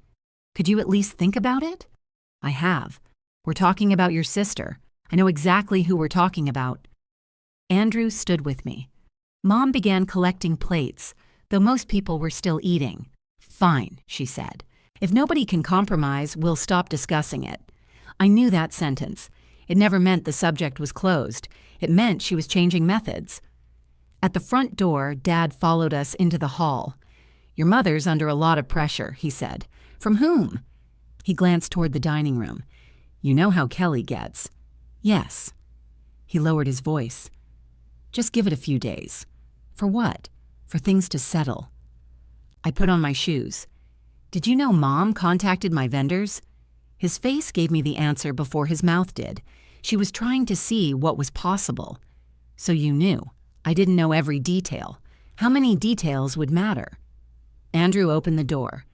Could you at least think about it? I have. We're talking about your sister. I know exactly who we're talking about. Andrew stood with me. Mom began collecting plates, though most people were still eating. "Fine," she said. "If nobody can compromise, we'll stop discussing it." I knew that sentence. It never meant the subject was closed. It meant she was changing methods. At the front door, Dad followed us into the hall. "Your mother's under a lot of pressure," he said. "From whom?" He glanced toward the dining room. "You know how Kelly gets." "Yes." He lowered his voice. "Just give it a few days." "For what?" "For things to settle." I put on my shoes. "Did you know Mom contacted my vendors?" His face gave me the answer before his mouth did. She was trying to see what was possible. "So you knew." "I didn't know every detail." "How many details would matter?" Andrew opened the door.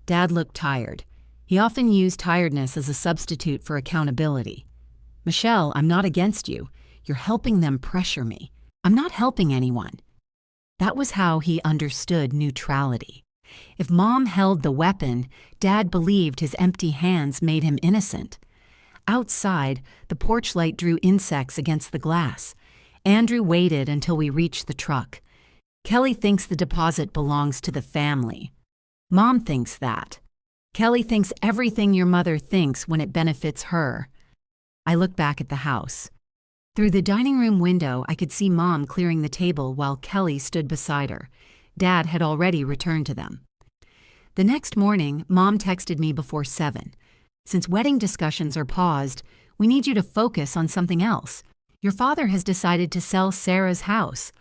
Dad looked tired. He often used tiredness as a substitute for accountability. "Michelle, I'm not against you. You're helping them pressure me." "I'm not helping anyone." That was how he understood neutrality. If Mom held the weapon, Dad believed his empty hands made him innocent. Outside, the porch light drew insects against the glass. Andrew waited until we reached the truck. "Kelly thinks the deposit belongs to the family." "Mom thinks that." "Kelly thinks everything your mother thinks when it benefits her." I looked back at the house. Through the dining room window, I could see Mom clearing the table while Kelly stood beside her. Dad had already returned to them. The next morning, Mom texted me before 7. "Since wedding discussions are paused, we need you to focus on something else. Your father has decided to sell Sarah's house.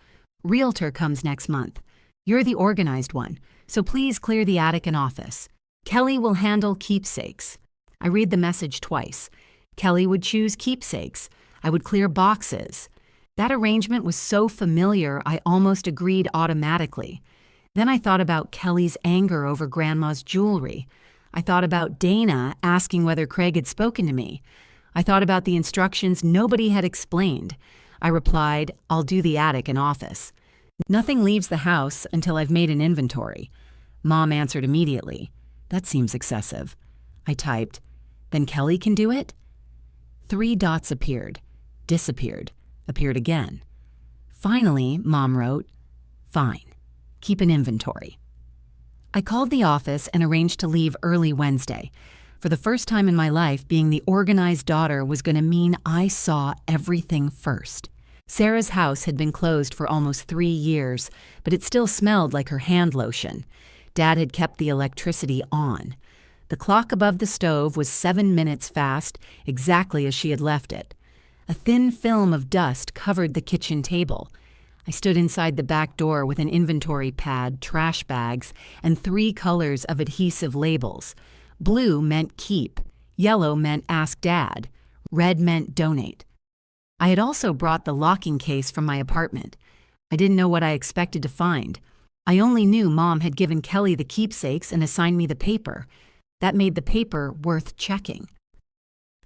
Realtor comes next month. You're the organized one, so please clear the attic and office. Kelly will handle keepsakes." I read the message twice. Kelly would choose keepsakes. I would clear boxes. That arrangement was so familiar, I almost agreed automatically. Then I thought about Kelly's anger over Grandma's jewelry. I thought about Dana asking whether Craig had spoken to me. I thought about the instructions nobody had explained. I replied, "I'll do the attic and office. Nothing leaves the house until I've made an inventory." Mom answered immediately. "That seems excessive." I typed, "Then Kelly can do it?" 3 dots appeared, disappeared, appeared again. Finally, Mom wrote, "Fine. Keep an inventory." I called the office and arranged to leave early Wednesday. For the first time in my life, being the organized daughter was going to mean I saw everything first. Sarah's house had been closed for almost 3 years, but it still smelled like her hand lotion. Dad had kept the electricity on. The clock above the stove was 7 minutes fast, exactly as she had left it. A thin film of dust covered the kitchen table. I stood inside the back door with an inventory pad, trash bags, and 3 colors of adhesive labels. Blue meant keep, yellow meant ask Dad, red meant donate. I had also brought the locking case from my apartment. I didn't know what I expected to find. I only knew Mom had given Kelly the keepsakes and assigned me the paper. That made the paper worth checking.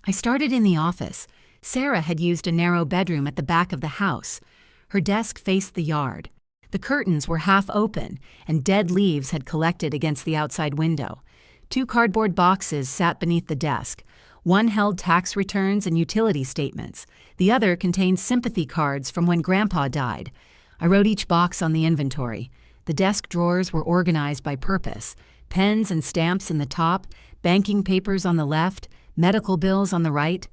I started in the office. Sarah had used a narrow bedroom at the back of the house. Her desk faced the yard. The curtains were half open, and dead leaves had collected against the outside window. 2 cardboard boxes sat beneath the desk. One held tax returns and utility statements. The other contained sympathy cards from when Grandpa died. I wrote each box on the inventory. The desk drawers were organized by purpose. Pens and stamps in the top, banking papers on the left, medical bills on the right.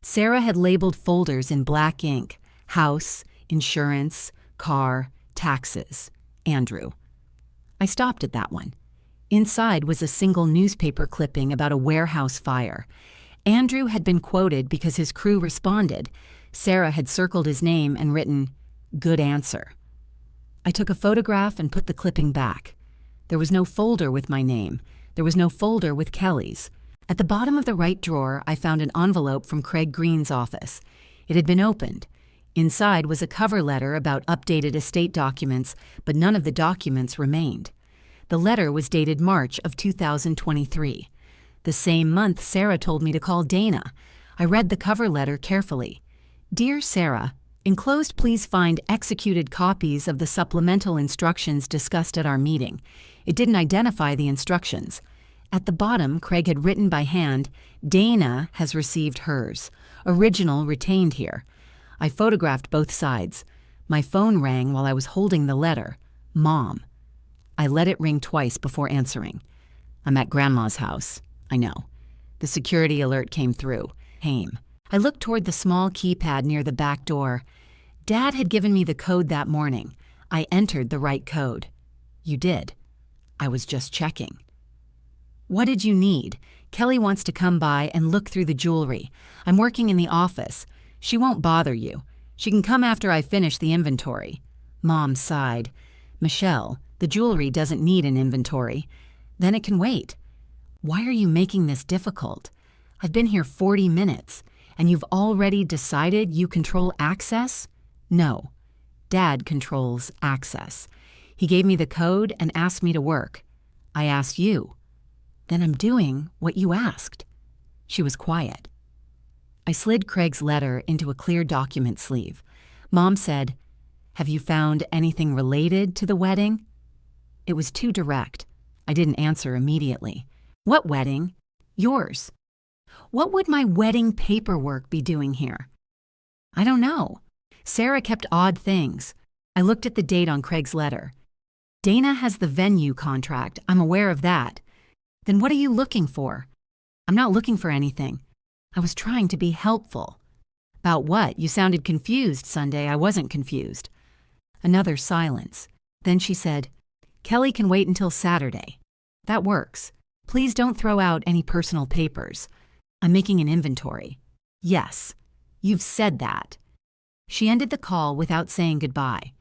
Sarah had labeled folders in black ink: house, insurance, car, taxes, Andrew. I stopped at that one. Inside was a single newspaper clipping about a warehouse fire. Andrew had been quoted because his crew responded. Sarah had circled his name and written, "Good answer." I took a photograph and put the clipping back. There was no folder with my name. There was no folder with Kelly's. At the bottom of the right drawer, I found an envelope from Craig Green's office. It had been opened. Inside was a cover letter about updated estate documents, but none of the documents remained. The letter was dated March of 2023. The same month, Sarah told me to call Dana. I read the cover letter carefully. "Dear Sarah, enclosed please find executed copies of the supplemental instructions discussed at our meeting." It didn't identify the instructions. At the bottom, Craig had written by hand, "Dana has received hers. Original retained here." I photographed both sides. My phone rang while I was holding the letter. Mom. I let it ring twice before answering. I'm at Grandma's house. I know. The security alert came through. Haim. I looked toward the small keypad near the back door. Dad had given me the code that morning. I entered the right code. You did. I was just checking. What did you need? Kelly wants to come by and look through the jewelry. I'm working in the office. She won't bother you. She can come after I finish the inventory. Mom sighed. Michelle, the jewelry doesn't need an inventory. Then it can wait. Why are you making this difficult? I've been here 40 minutes, and you've already decided you control access? No. Dad controls access. He gave me the code and asked me to work. I asked you. Then I'm doing what you asked. She was quiet. I slid Craig's letter into a clear document sleeve. Mom said, "Have you found anything related to the wedding?" It was too direct. I didn't answer immediately. What wedding? Yours. What would my wedding paperwork be doing here? I don't know. Sarah kept odd things. I looked at the date on Craig's letter. Dana has the venue contract. I'm aware of that. Then what are you looking for? I'm not looking for anything. I was trying to be helpful. About what? You sounded confused Sunday. I wasn't confused. Another silence. Then she said, Kelly can wait until Saturday. That works. Please don't throw out any personal papers. I'm making an inventory. Yes, you've said that. She ended the call without saying goodbye.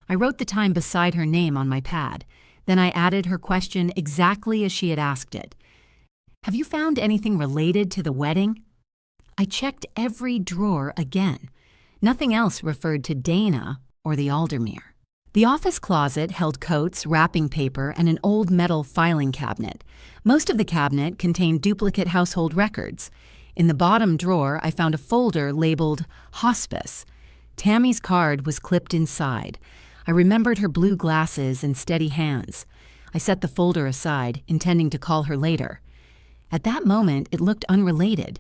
I wrote the time beside her name on my pad. Then I added her question exactly as she had asked it. Have you found anything related to the wedding? I checked every drawer again. Nothing else referred to Dana or the Aldermere. The office closet held coats, wrapping paper, and an old metal filing cabinet. Most of the cabinet contained duplicate household records. In the bottom drawer, I found a folder labeled Hospice. Tammy's card was clipped inside. I remembered her blue glasses and steady hands. I set the folder aside, intending to call her later. At that moment, it looked unrelated.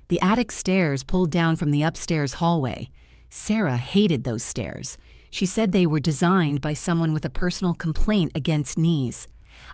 The attic stairs pulled down from the upstairs hallway. Sarah hated those stairs. She said they were designed by someone with a personal complaint against knees.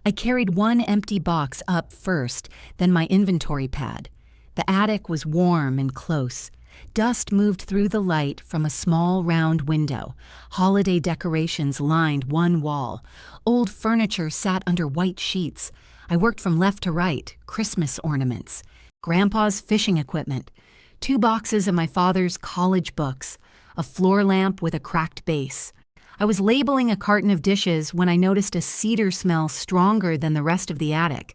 I carried one empty box up first, then my inventory pad. The attic was warm and close. Dust moved through the light from a small round window. Holiday decorations lined one wall. Old furniture sat under white sheets. I worked from left to right, Christmas ornaments. Grandpa's fishing equipment. 2 boxes of my father's college books. A floor lamp with a cracked base. I was labeling a carton of dishes when I noticed a cedar smell stronger than the rest of the attic.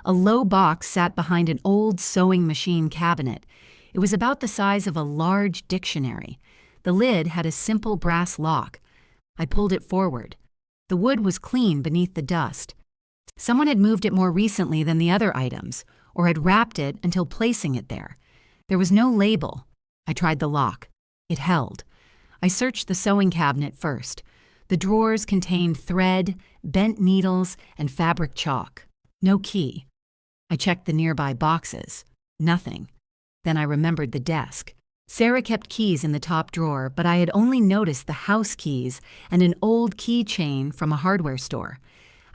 A low box sat behind an old sewing machine cabinet. It was about the size of a large dictionary. The lid had a simple brass lock. I pulled it forward. The wood was clean beneath the dust. Someone had moved it more recently than the other items, or had wrapped it until placing it there. There was no label. I tried the lock. It held. I searched the sewing cabinet first. The drawers contained thread, bent needles, and fabric chalk. No key. I checked the nearby boxes. Nothing. Then I remembered the desk. Sarah kept keys in the top drawer, but I had only noticed the house keys and an old keychain from a hardware store.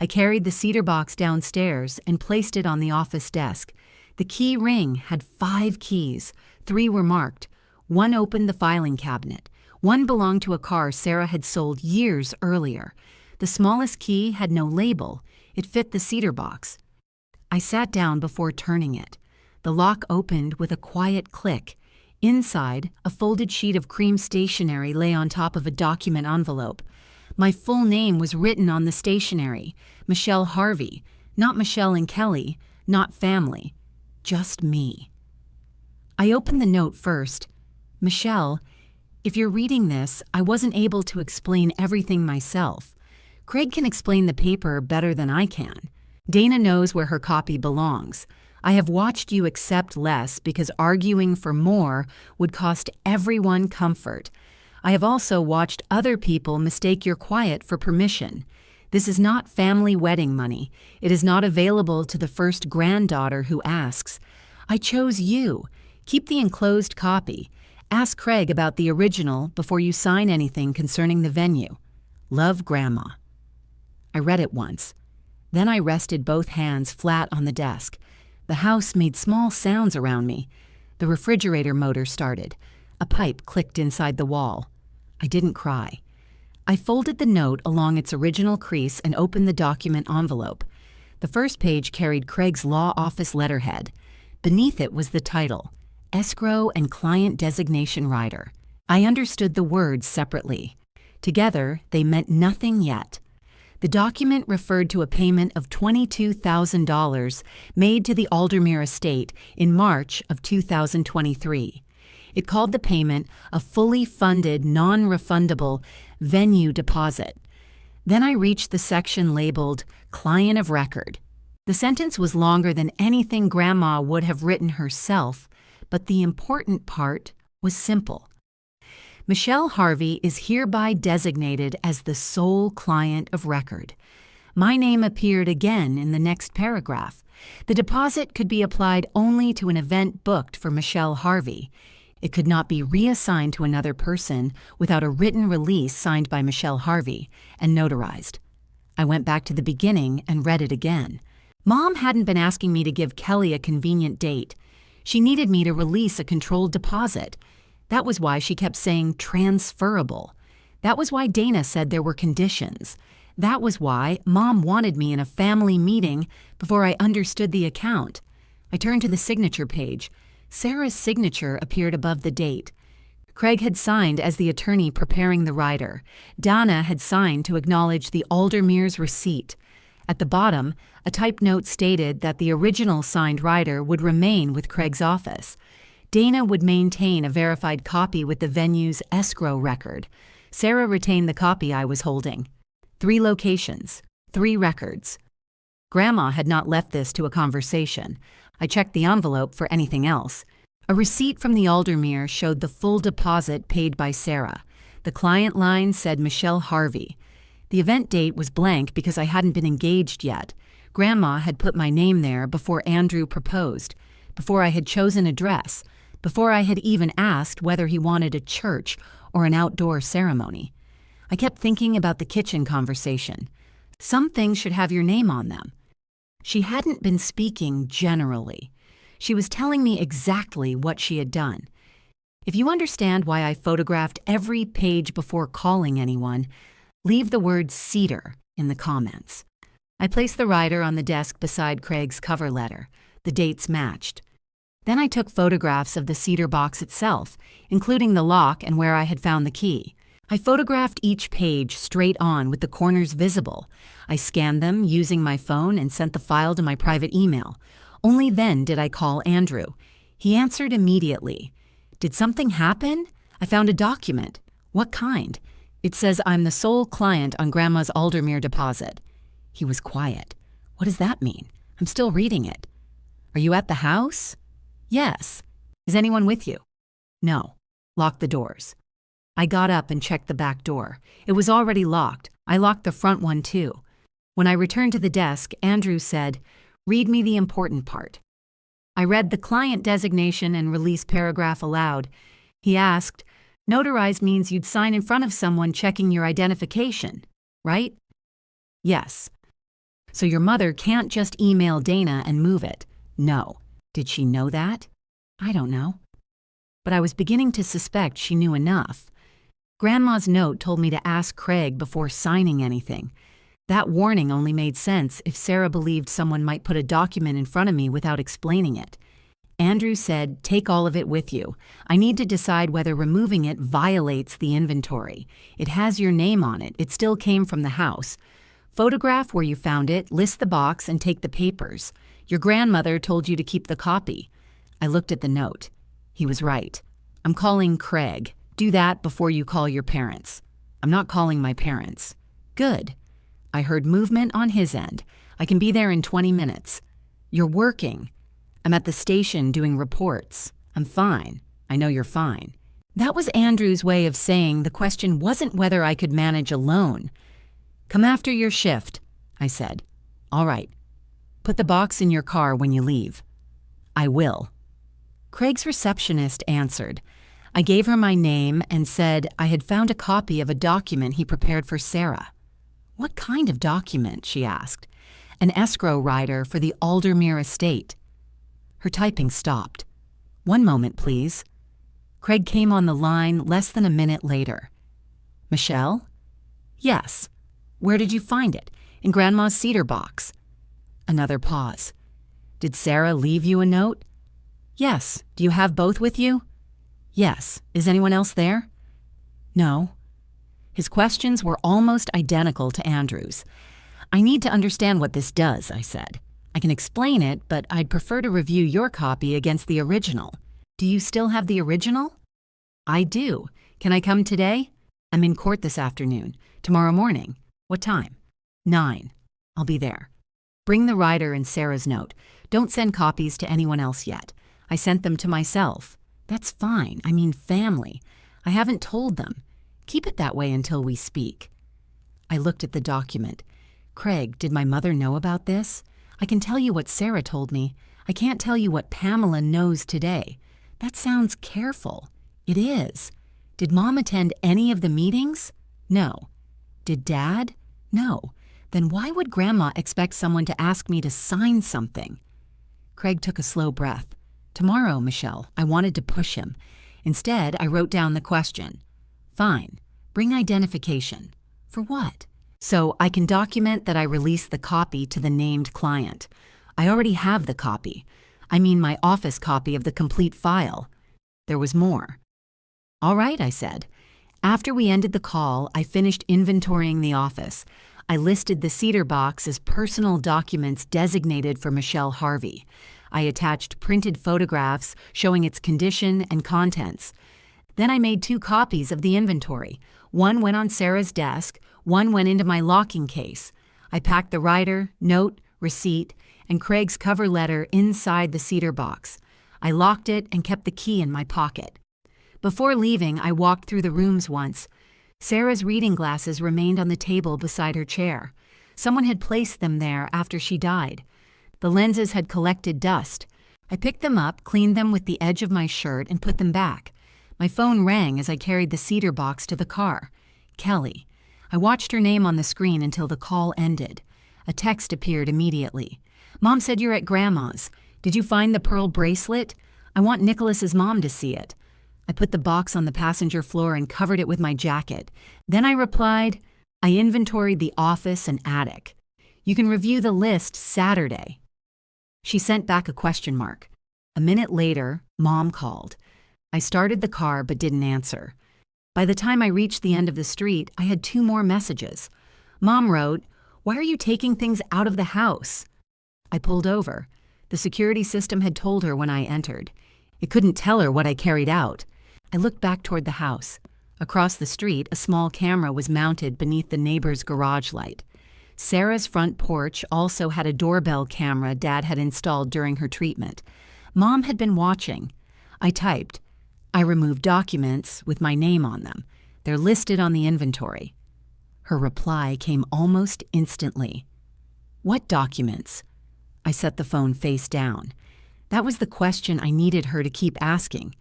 I carried the cedar box downstairs and placed it on the office desk. The key ring had 5 keys. 3 were marked. 1 opened the filing cabinet. 1 belonged to a car Sarah had sold years earlier. The smallest key had no label. It fit the cedar box. I sat down before turning it. The lock opened with a quiet click. Inside, a folded sheet of cream stationery lay on top of a document envelope. My full name was written on the stationery. Michelle Harvey. Not Michelle and Kelly. Not family. Just me. I opened the note first. Michelle, if you're reading this, I wasn't able to explain everything myself. Craig can explain the paper better than I can. Dana knows where her copy belongs. I have watched you accept less because arguing for more would cost everyone comfort. I have also watched other people mistake your quiet for permission. This is not family wedding money. It is not available to the first granddaughter who asks. I chose you. Keep the enclosed copy. Ask Craig about the original before you sign anything concerning the venue. Love, Grandma. I read it once. Then I rested both hands flat on the desk. The house made small sounds around me. The refrigerator motor started. A pipe clicked inside the wall. I didn't cry. I folded the note along its original crease and opened the document envelope. The first page carried Craig's law office letterhead. Beneath it was the title, Escrow and Client Designation Rider. I understood the words separately. Together, they meant nothing yet. The document referred to a payment of $22,000 made to the Aldermere estate in March of 2023. It called the payment a fully funded, non-refundable venue deposit. Then I reached the section labeled Client of Record. The sentence was longer than anything Grandma would have written herself, but the important part was simple. Michelle Harvey is hereby designated as the sole client of record. My name appeared again in the next paragraph. The deposit could be applied only to an event booked for Michelle Harvey. It could not be reassigned to another person without a written release signed by Michelle Harvey and notarized. I went back to the beginning and read it again. Mom hadn't been asking me to give Kelly a convenient date. She needed me to release a controlled deposit. That was why she kept saying transferable. That was why Dana said there were conditions. That was why Mom wanted me in a family meeting before I understood the account. I turned to the signature page. Sarah's signature appeared above the date. Craig had signed as the attorney preparing the rider. Dana had signed to acknowledge the Aldermere's receipt. At the bottom, a typed note stated that the original signed rider would remain with Craig's office. Dana would maintain a verified copy with the venue's escrow record. Sarah retained the copy I was holding. 3 locations, 3 records. Grandma had not left this to a conversation. I checked the envelope for anything else. A receipt from the Aldermere showed the full deposit paid by Sarah. The client line said Michelle Harvey. The event date was blank because I hadn't been engaged yet. Grandma had put my name there before Andrew proposed, before I had chosen a dress, before I had even asked whether he wanted a church or an outdoor ceremony. I kept thinking about the kitchen conversation. Some things should have your name on them. She hadn't been speaking generally. She was telling me exactly what she had done. If you understand why I photographed every page before calling anyone, leave the word cedar in the comments. I placed the rider on the desk beside Craig's cover letter. The dates matched. Then I took photographs of the cedar box itself, including the lock and where I had found the key. I photographed each page straight on with the corners visible. I scanned them using my phone and sent the file to my private email. Only then did I call Andrew. He answered immediately. Did something happen? I found a document. What kind? It says I'm the sole client on Grandma's Aldermere deposit. He was quiet. What does that mean? I'm still reading it. Are you at the house? Yes. Is anyone with you? No. Lock the doors. I got up and checked the back door. It was already locked. I locked the front one too. When I returned to the desk, Andrew said, "Read me the important part." I read the client designation and release paragraph aloud. He asked, "Notarized means you'd sign in front of someone checking your identification, right?" "Yes." "So your mother can't just email Dana and move it?" "No." Did she know that? I don't know. But I was beginning to suspect she knew enough. Grandma's note told me to ask Craig before signing anything. That warning only made sense if Sarah believed someone might put a document in front of me without explaining it. Andrew said, "Take all of it with you. I need to decide whether removing it violates the inventory. It has your name on it. It still came from the house. Photograph where you found it, list the box, and take the papers. Your grandmother told you to keep the copy." I looked at the note. He was right. "I'm calling Craig. Do that before you call your parents." "I'm not calling my parents." "Good." I heard movement on his end. "I can be there in 20 minutes. "You're working." "I'm at the station doing reports." "I'm fine." "I know you're fine." That was Andrew's way of saying the question wasn't whether I could manage alone. "Come after your shift," I said. "All right. Put the box in your car when you leave." "I will." Craig's receptionist answered. I gave her my name and said I had found a copy of a document he prepared for Sarah. What kind of document? She asked. An escrow rider for the Aldermere estate. Her typing stopped. One moment, please. Craig came on the line less than a minute later. Michelle? Yes. Where did you find it? In Grandma's cedar box. Another pause. Did Sarah leave you a note? Yes. Do you have both with you? Yes. Is anyone else there? No. His questions were almost identical to Andrew's. I need to understand what this does, I said. I can explain it, but I'd prefer to review your copy against the original. Do you still have the original? I do. Can I come today? I'm in court this afternoon. Tomorrow morning. What time? 9. I'll be there. Bring the rider and Sarah's note. Don't send copies to anyone else yet. I sent them to myself. That's fine. I mean family. I haven't told them. Keep it that way until we speak. I looked at the document. Craig, did my mother know about this? I can tell you what Sarah told me. I can't tell you what Pamela knows today. That sounds careful. It is. Did Mom attend any of the meetings? No. Did Dad? No. Then why would Grandma expect someone to ask me to sign something? Craig took a slow breath. Tomorrow, Michelle. I wanted to push him. Instead, I wrote down the question. Fine. Bring identification. For what? So I can document that I released the copy to the named client. I already have the copy. I mean my office copy of the complete file. There was more. All right, I said. After we ended the call, I finished inventorying the office. I listed the cedar box as personal documents designated for Michelle Harvey. I attached printed photographs showing its condition and contents. Then I made 2 copies of the inventory. One went on Sarah's desk, one went into my locking case. I packed the rider, note, receipt, and Craig's cover letter inside the cedar box. I locked it and kept the key in my pocket. Before leaving, I walked through the rooms once. Sarah's reading glasses remained on the table beside her chair. Someone had placed them there after she died. The lenses had collected dust. I picked them up, cleaned them with the edge of my shirt, and put them back. My phone rang as I carried the cedar box to the car. Kelly. I watched her name on the screen until the call ended. A text appeared immediately. Mom said you're at Grandma's. Did you find the pearl bracelet? I want Nicholas's mom to see it. I put the box on the passenger floor and covered it with my jacket. Then I replied, I inventoried the office and attic. You can review the list Saturday. She sent back a question mark. A minute later, Mom called. I started the car but didn't answer. By the time I reached the end of the street, I had 2 more messages. Mom wrote, "Why are you taking things out of the house?" I pulled over. The security system had told her when I entered. It couldn't tell her what I carried out. I looked back toward the house. Across the street, a small camera was mounted beneath the neighbor's garage light. Sarah's front porch also had a doorbell camera Dad had installed during her treatment. Mom had been watching. I typed. I removed documents with my name on them. They're listed on the inventory. Her reply came almost instantly. What documents? I set the phone face down. That was the question I needed her to keep asking.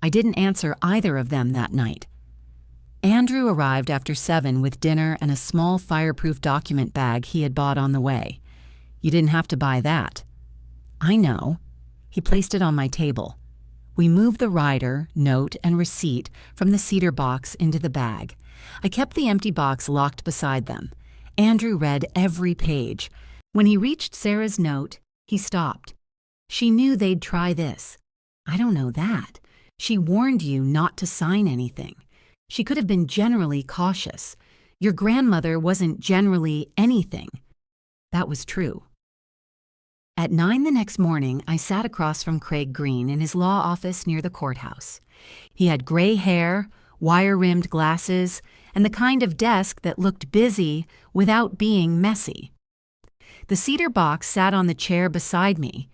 I didn't answer either of them that night. Andrew arrived after 7 with dinner and a small fireproof document bag he had bought on the way. You didn't have to buy that. I know. He placed it on my table. We moved the rider, note, and receipt from the cedar box into the bag. I kept the empty box locked beside them. Andrew read every page. When he reached Sarah's note, he stopped. She knew they'd try this. I don't know that. She warned you not to sign anything. She could have been generally cautious. Your grandmother wasn't generally anything. That was true. At 9 the next morning, I sat across from Craig Green in his law office near the courthouse. He had gray hair, wire-rimmed glasses, and the kind of desk that looked busy without being messy. The cedar box sat on the chair beside me.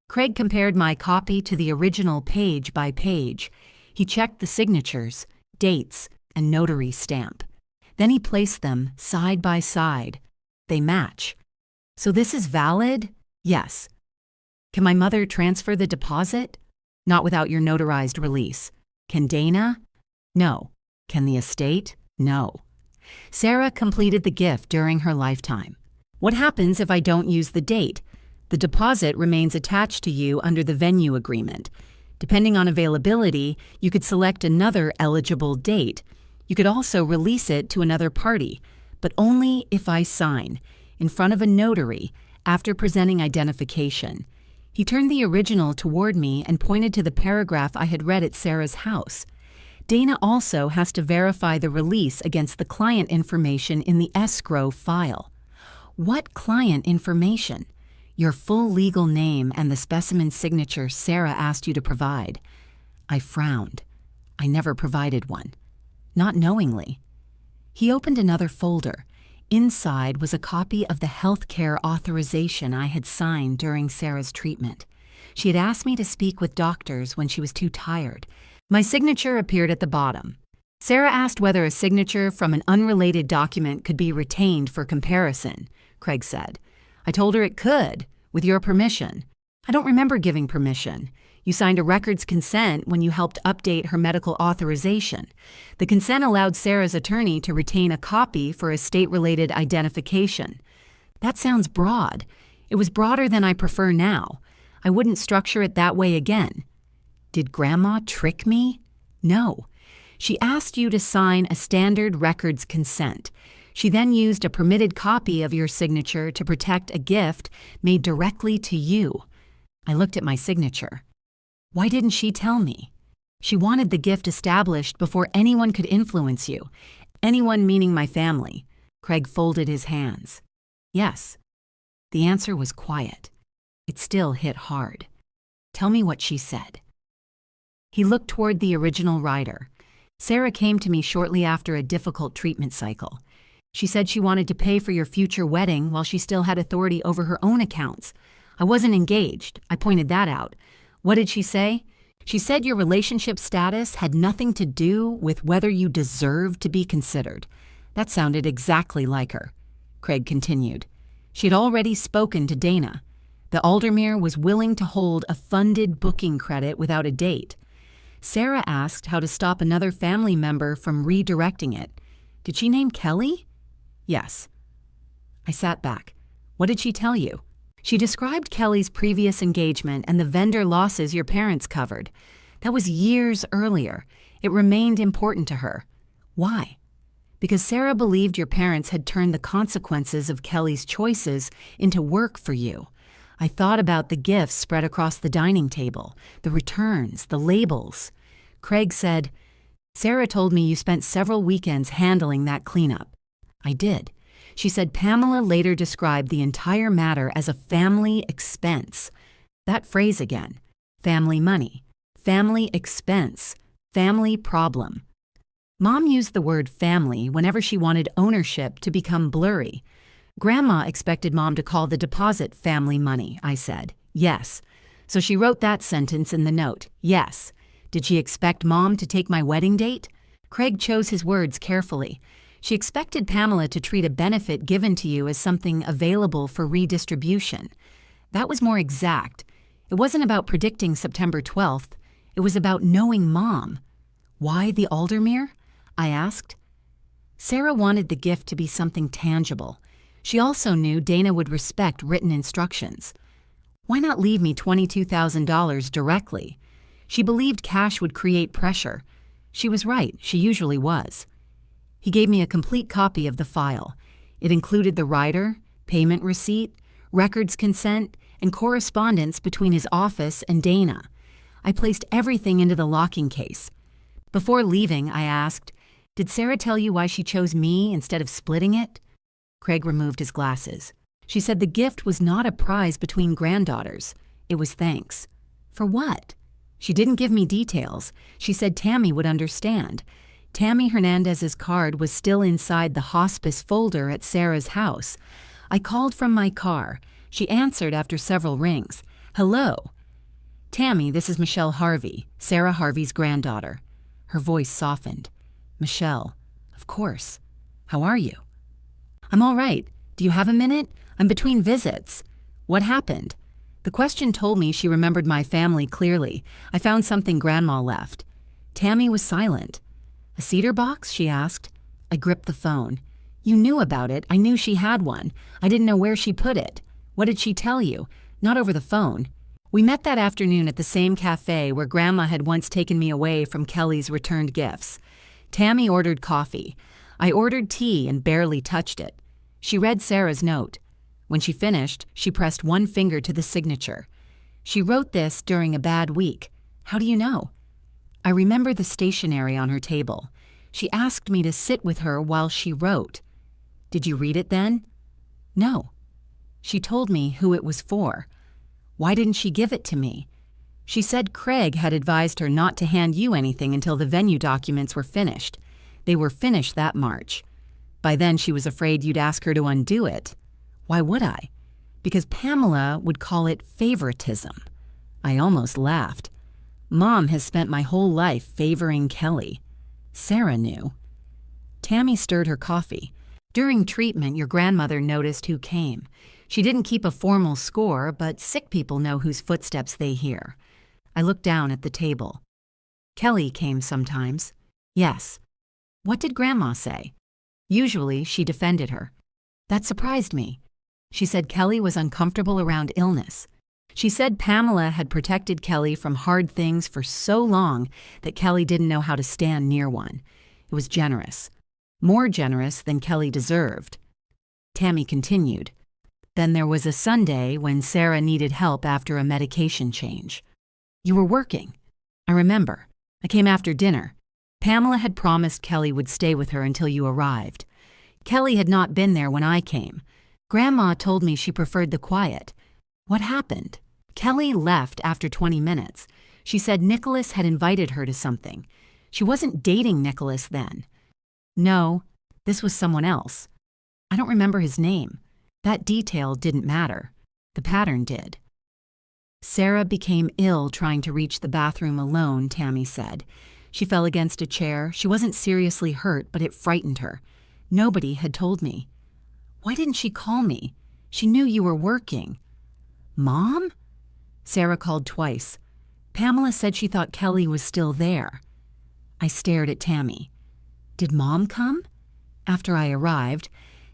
Craig compared my copy to the original page by page. He checked the signatures, dates, and notary stamp. Then he placed them side by side. They match. So this is valid? Yes. Can my mother transfer the deposit? Not without your notarized release. Can Dana? No. Can the estate? No. Sarah completed the gift during her lifetime. What happens if I don't use the date? The deposit remains attached to you under the venue agreement. Depending on availability, you could select another eligible date. You could also release it to another party, but only if I sign, in front of a notary, after presenting identification. He turned the original toward me and pointed to the paragraph I had read at Sarah's house. Dana also has to verify the release against the client information in the escrow file. What client information? Your full legal name and the specimen signature Sarah asked you to provide. I frowned. I never provided one. Not knowingly. He opened another folder. Inside was a copy of the healthcare authorization I had signed during Sarah's treatment. She had asked me to speak with doctors when she was too tired. My signature appeared at the bottom. Sarah asked whether a signature from an unrelated document could be retained for comparison, Craig said. I told her it could, with your permission. I don't remember giving permission. You signed a records consent when you helped update her medical authorization. The consent allowed Sarah's attorney to retain a copy for estate-related identification. That sounds broad. It was broader than I prefer now. I wouldn't structure it that way again. Did Grandma trick me? No. She asked you to sign a standard records consent. She then used a permitted copy of your signature to protect a gift made directly to you. I looked at my signature. Why didn't she tell me? She wanted the gift established before anyone could influence you. Anyone meaning my family. Craig folded his hands. Yes. The answer was quiet. It still hit hard. Tell me what she said. He looked toward the original writer. Sarah came to me shortly after a difficult treatment cycle. She said she wanted to pay for your future wedding while she still had authority over her own accounts. I wasn't engaged. I pointed that out. What did she say? She said your relationship status had nothing to do with whether you deserved to be considered. That sounded exactly like her. Craig continued. She had already spoken to Dana. The Aldermere was willing to hold a funded booking credit without a date. Sarah asked how to stop another family member from redirecting it. Did she name Kelly? Yes. I sat back. What did she tell you? She described Kelly's previous engagement and the vendor losses your parents covered. That was years earlier. It remained important to her. Why? Because Sarah believed your parents had turned the consequences of Kelly's choices into work for you. I thought about the gifts spread across the dining table, the returns, the labels. Craig said, Sarah told me you spent several weekends handling that cleanup. I did. She said Pamela later described the entire matter as a family expense. That phrase again. Family money. Family expense. Family problem. Mom used the word family whenever she wanted ownership to become blurry. Grandma expected Mom to call the deposit family money, I said. Yes. So she wrote that sentence in the note. Yes. Did she expect Mom to take my wedding date? Craig chose his words carefully. She expected Pamela to treat a benefit given to you as something available for redistribution. That was more exact. It wasn't about predicting September 12th. It was about knowing Mom. Why the Aldermere? I asked. Sarah wanted the gift to be something tangible. She also knew Dana would respect written instructions. Why not leave me $22,000 directly? She believed cash would create pressure. She was right, she usually was. He gave me a complete copy of the file. It included the writer, payment receipt, records consent, and correspondence between his office and Dana. I placed everything into the locking case. Before leaving, I asked, Did Sarah tell you why she chose me instead of splitting it? Craig removed his glasses. She said the gift was not a prize between granddaughters. It was thanks. For what? She didn't give me details. She said Tammy would understand. Tammy Hernandez's card was still inside the hospice folder at Sarah's house. I called from my car. She answered after several rings. Hello. Tammy, this is Michelle Harvey, Sarah Harvey's granddaughter. Her voice softened. Michelle, of course. How are you? I'm all right. Do you have a minute? I'm between visits. What happened? The question told me she remembered my family clearly. I found something Grandma left. Tammy was silent. "A cedar box?" she asked. I gripped the phone. "You knew about it. I knew she had one. I didn't know where she put it. What did she tell you?" "Not over the phone. We met that afternoon at the same cafe where Grandma had once taken me away from Kelly's returned gifts. Tammy ordered coffee. I ordered tea and barely touched it. She read Sarah's note. When she finished, she pressed one finger to the signature. She wrote this during a bad week. How do you know?" I remember the stationery on her table. She asked me to sit with her while she wrote. "Did you read it then?" "No." "She told me who it was for. Why didn't she give it to me?" "She said Craig had advised her not to hand you anything until the venue documents were finished. They were finished that March. By then she was afraid you'd ask her to undo it." "Why would I?" "Because Pamela would call it favoritism." I almost laughed. "Mom has spent my whole life favoring Kelly. Sarah knew." Tammy stirred her coffee. "During treatment, your grandmother noticed who came. She didn't keep a formal score, but sick people know whose footsteps they hear." I looked down at the table. "Kelly came sometimes." "Yes." "What did Grandma say?" "Usually, she defended her." That surprised me. She said Kelly was uncomfortable around illness. She said Pamela had protected Kelly from hard things for so long that Kelly didn't know how to stand near one. It was generous. More generous than Kelly deserved. Tammy continued. "Then there was a Sunday when Sarah needed help after a medication change. You were working." "I remember. I came after dinner. Pamela had promised Kelly would stay with her until you arrived. Kelly had not been there when I came. Grandma told me she preferred the quiet. What happened?" "Kelly left after 20 minutes. She said Nicholas had invited her to something. She wasn't dating Nicholas then." "No, this was someone else. I don't remember his name. That detail didn't matter. The pattern did." "Sarah became ill trying to reach the bathroom alone," Tammy said. "She fell against a chair. She wasn't seriously hurt, but it frightened her. Nobody had told me." "Why didn't she call me? She knew you were working." "Mom?" Sarah called twice. Pamela said she thought Kelly was still there. I stared at Tammy. "Did Mom come?" After I arrived,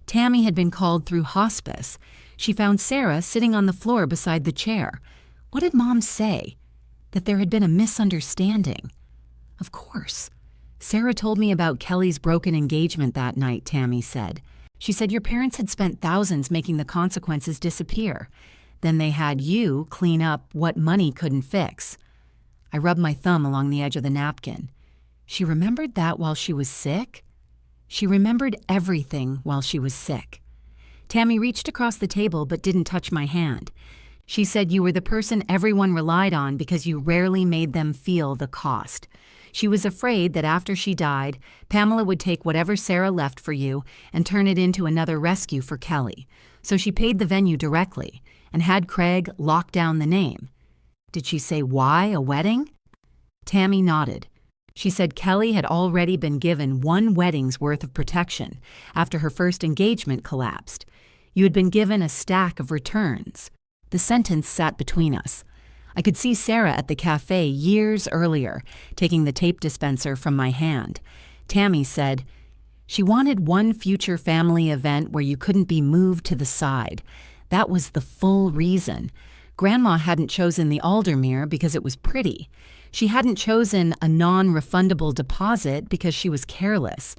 Tammy had been called through hospice. She found Sarah sitting on the floor beside the chair. What did Mom say? That there had been a misunderstanding. Of course. "Sarah told me about Kelly's broken engagement that night," Tammy said. "She said your parents had spent thousands making the consequences disappear. Then they had you clean up what money couldn't fix." I rubbed my thumb along the edge of the napkin. She remembered that while she was sick? She remembered everything while she was sick. Tammy reached across the table but didn't touch my hand. She said you were the person everyone relied on because you rarely made them feel the cost. She was afraid that after she died, Pamela would take whatever Sarah left for you and turn it into another rescue for Kelly. So she paid the venue directly and had Craig lock down the name. Did she say why a wedding? Tammy nodded. She said Kelly had already been given one wedding's worth of protection after her first engagement collapsed. You had been given a stack of returns. The sentence sat between us. I could see Sarah at the cafe years earlier, taking the tape dispenser from my hand. Tammy said, she wanted one future family event where you couldn't be moved to the side. That was the full reason. Grandma hadn't chosen the Aldermere because it was pretty. She hadn't chosen a non-refundable deposit because she was careless.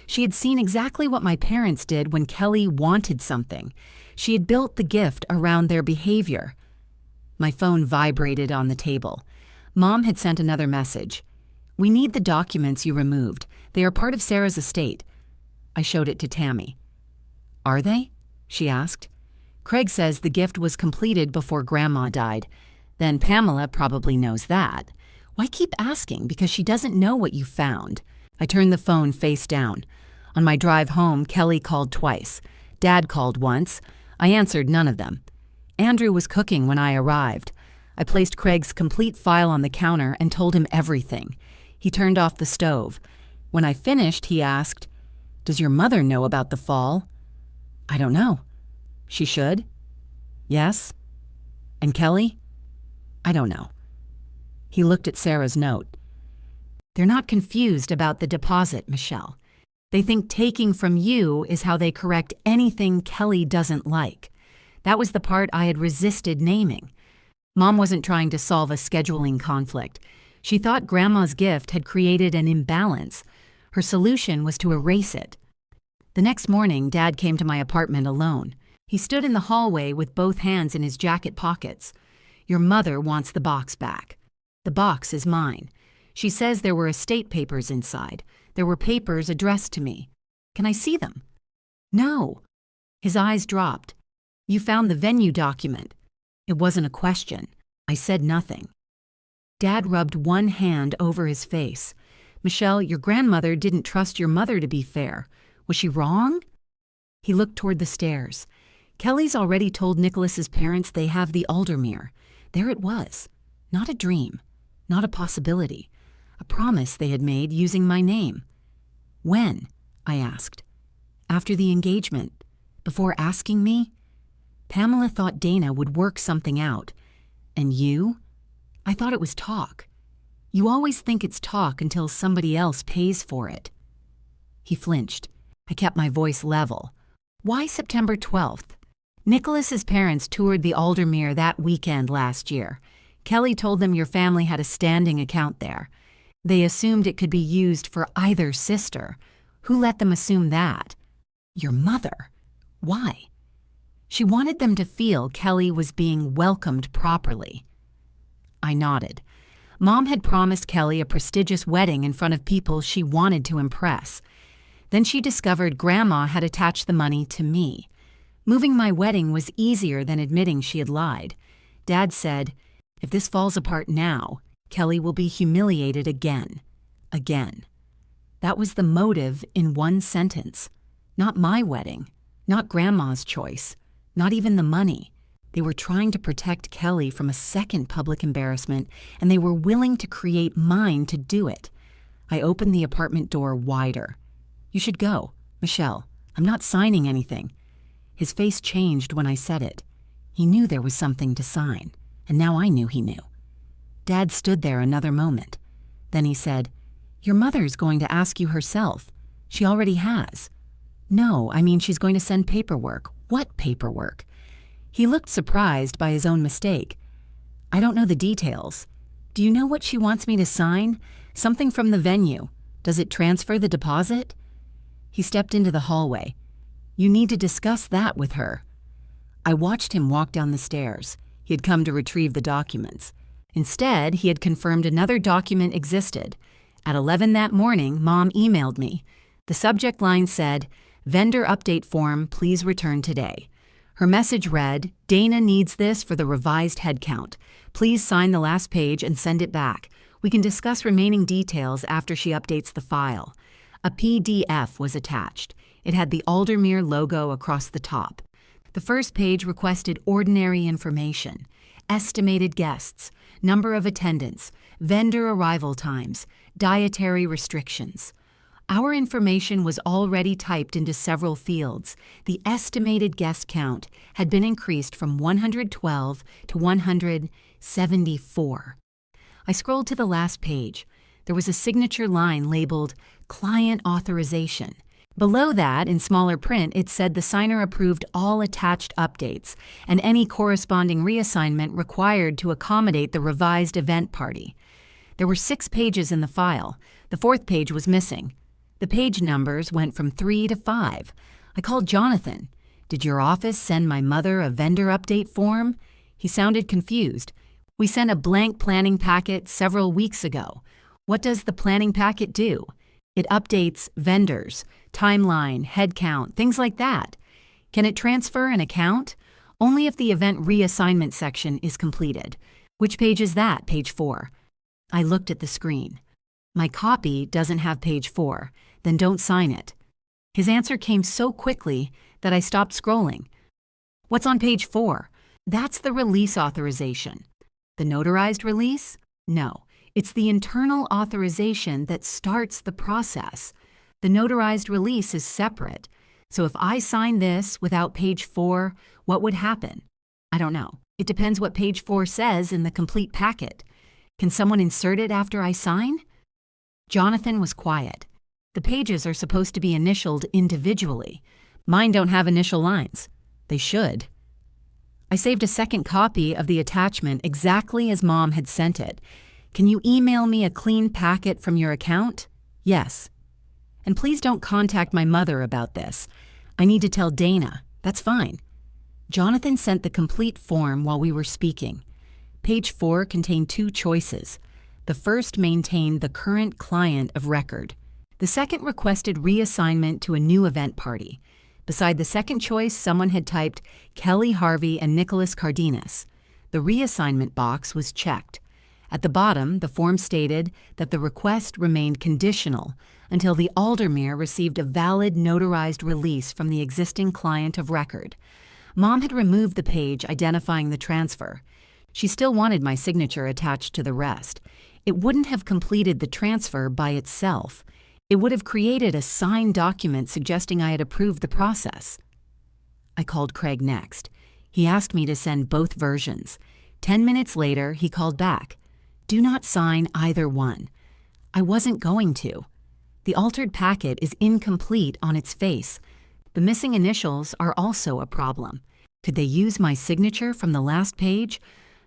She had seen exactly what my parents did when Kelly wanted something. She had built the gift around their behavior. My phone vibrated on the table. Mom had sent another message. "We need the documents you removed. They are part of Sarah's estate." I showed it to Tammy. "Are they?" she asked. "Craig says the gift was completed before Grandma died. Then Pamela probably knows that. Why keep asking? Because she doesn't know what you found." I turned the phone face down. On my drive home, Kelly called twice. Dad called once. I answered none of them. Andrew was cooking when I arrived. I placed Craig's complete file on the counter and told him everything. He turned off the stove. When I finished, he asked, "Does your mother know about the fall?" "I don't know." "She should?" "Yes." "And Kelly?" "I don't know." He looked at Sarah's note. They're not confused about the deposit, Michelle. They think taking from you is how they correct anything Kelly doesn't like. That was the part I had resisted naming. Mom wasn't trying to solve a scheduling conflict. She thought Grandma's gift had created an imbalance. Her solution was to erase it. The next morning, Dad came to my apartment alone. He stood in the hallway with both hands in his jacket pockets. "Your mother wants the box back. The box is mine. She says there were estate papers inside. There were papers addressed to me. Can I see them?" "No." His eyes dropped. "You found the venue document." It wasn't a question. I said nothing. Dad rubbed one hand over his face. "Michelle, your grandmother didn't trust your mother to be fair. Was she wrong?" He looked toward the stairs. "Kelly's already told Nicholas's parents they have the Aldermere. There it was. Not a dream. Not a possibility. A promise they had made using my name." "When?" I asked. "After the engagement. Before asking me?" Pamela thought Dana would work something out. "And you?" "I thought it was talk. You always think it's talk until somebody else pays for it." He flinched. I kept my voice level. "Why September 12th? Nicholas's parents toured the Aldermere that weekend last year. Kelly told them your family had a standing account there. They assumed it could be used for either sister. Who let them assume that?" "Your mother. Why?" "She wanted them to feel Kelly was being welcomed properly." I nodded. Mom had promised Kelly a prestigious wedding in front of people she wanted to impress. Then she discovered Grandma had attached the money to me. Moving my wedding was easier than admitting she had lied. Dad said, "If this falls apart now, Kelly will be humiliated again. Again." That was the motive in one sentence. Not my wedding. Not Grandma's choice. Not even the money. They were trying to protect Kelly from a second public embarrassment, and they were willing to create mine to do it. I opened the apartment door wider. "You should go. Michelle, I'm not signing anything." His face changed when I said it. He knew there was something to sign, and now I knew he knew. Dad stood there another moment. Then he said, "Your mother's going to ask you herself. She already has." "No, I mean she's going to send paperwork." "What paperwork?" He looked surprised by his own mistake. "I don't know the details. Do you know what she wants me to sign? Something from the venue. Does it transfer the deposit?" He stepped into the hallway. "You need to discuss that with her." I watched him walk down the stairs. He had come to retrieve the documents. Instead, he had confirmed another document existed. At 11 that morning, Mom emailed me. The subject line said, "Vendor update form, please return today." Her message read, "Dana needs this for the revised headcount. Please sign the last page and send it back. We can discuss remaining details after she updates the file." A PDF was attached. It had the Aldermere logo across the top. The first page requested ordinary information: estimated guests, number of attendants, vendor arrival times, dietary restrictions. Our information was already typed into several fields. The estimated guest count had been increased from 112 to 174. I scrolled to the last page. There was a signature line labeled Client Authorization. Below that, in smaller print, it said the signer approved all attached updates and any corresponding reassignment required to accommodate the revised event party. There were 6 pages in the file. The 4th page was missing. The page numbers went from 3 to 5. I called Jonathan. "Did your office send my mother a vendor update form?" He sounded confused. "We sent a blank planning packet several weeks ago." "What does the planning packet do?" "It updates vendors, timeline, head count, things like that." "Can it transfer an account?" "Only if the event reassignment section is completed." "Which page is that?" "Page 4. I looked at the screen. "My copy doesn't have page 4. Then don't sign it." His answer came so quickly that I stopped scrolling. "What's on page 4? "That's the release authorization." "The notarized release?" "No, it's the internal authorization that starts the process. The notarized release is separate. So if I sign this without page 4, what would happen?" "I don't know. It depends what page 4 says in the complete packet." "Can someone insert it after I sign?" Jonathan was quiet. The pages are supposed to be initialed individually. Mine don't have initial lines. They should. I saved a second copy of the attachment exactly as Mom had sent it. Can you email me a clean packet from your account? Yes. And please don't contact my mother about this. I need to tell Dana. That's fine. Jonathan sent the complete form while we were speaking. Page 4 contained 2 choices. The first maintained the current client of record. The second requested reassignment to a new event party. Beside the second choice, someone had typed Kelly Harvey and Nicholas Cardenas. The reassignment box was checked. At the bottom, the form stated that the request remained conditional until the Aldermere received a valid notarized release from the existing client of record. Mom had removed the page identifying the transfer. She still wanted my signature attached to the rest. It wouldn't have completed the transfer by itself. It would have created a signed document suggesting I had approved the process. I called Craig next. He asked me to send both versions. 10 minutes later, he called back. Do not sign either one. I wasn't going to. The altered packet is incomplete on its face. The missing initials are also a problem. Could they use my signature from the last page?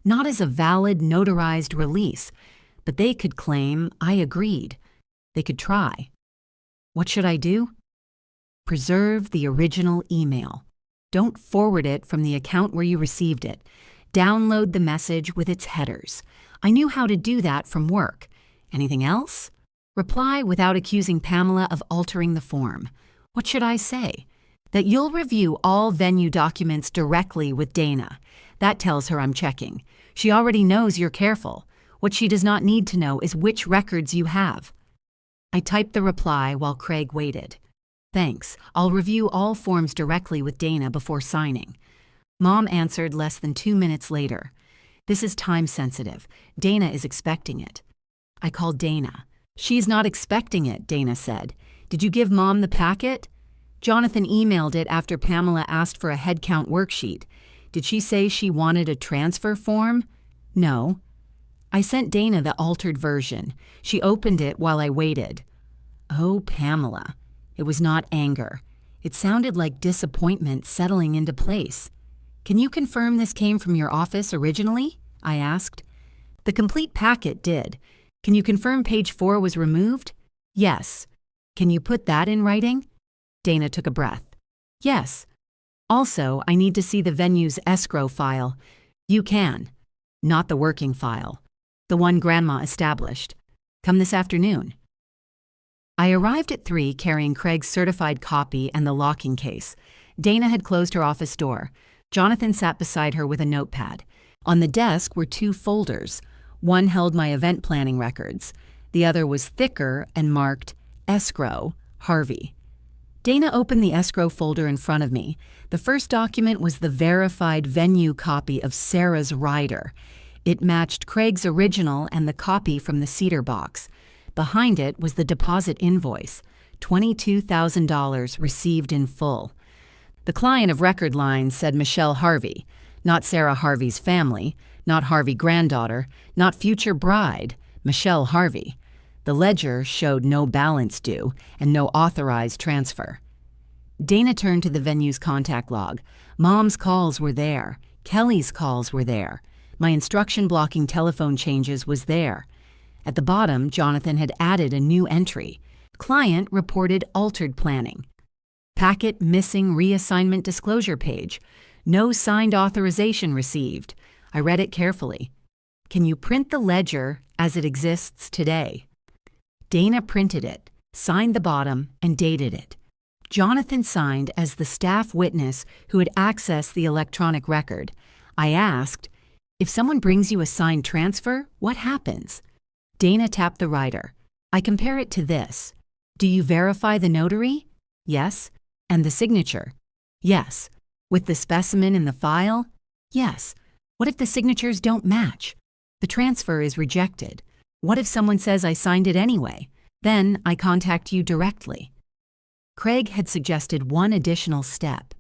Not as a valid notarized release, but they could claim I agreed. They could try. What should I do? Preserve the original email. Don't forward it from the account where you received it. Download the message with its headers. I knew how to do that from work. Anything else? Reply without accusing Pamela of altering the form. What should I say? That you'll review all venue documents directly with Dana. That tells her I'm checking. She already knows you're careful. What she does not need to know is which records you have. I typed the reply while Craig waited. Thanks. I'll review all forms directly with Dana before signing. Mom answered less than 2 minutes later. This is time sensitive. Dana is expecting it. I called Dana. She's not expecting it, Dana said. Did you give Mom the packet? Jonathan emailed it after Pamela asked for a headcount worksheet. Did she say she wanted a transfer form? No. I sent Dana the altered version. She opened it while I waited. Oh, Pamela. It was not anger. It sounded like disappointment settling into place. Can you confirm this came from your office originally? I asked. The complete packet did. Can you confirm page 4 was removed? Yes. Can you put that in writing? Dana took a breath. Yes. Also, I need to see the venue's escrow file. You can. Not the working file. The one Grandma established. Come this afternoon. I arrived at 3 carrying Craig's certified copy and the locking case. Dana had closed her office door. Jonathan sat beside her with a notepad. On the desk were 2 folders. One held my event planning records. The other was thicker and marked Escrow, Harvey. Dana opened the escrow folder in front of me. The first document was the verified venue copy of Sarah's rider. It matched Craig's original and the copy from the cedar box. Behind it was the deposit invoice, $22,000 received in full. The client of record line said Michelle Harvey, not Sarah Harvey's family, not Harvey granddaughter, not future bride, Michelle Harvey. The ledger showed no balance due and no authorized transfer. Dana turned to the venue's contact log. Mom's calls were there. Kelly's calls were there. My instruction blocking telephone changes was there. At the bottom, Jonathan had added a new entry. Client reported altered planning. Packet missing reassignment disclosure page. No signed authorization received. I read it carefully. Can you print the ledger as it exists today? Dana printed it, signed the bottom, and dated it. Jonathan signed as the staff witness who had accessed the electronic record. I asked, if someone brings you a signed transfer, what happens? Dana tapped the writer. I compare it to this. Do you verify the notary? Yes. And the signature? Yes. With the specimen in the file? Yes. What if the signatures don't match? The transfer is rejected. What if someone says I signed it anyway? Then I contact you directly. Craig had suggested one additional step.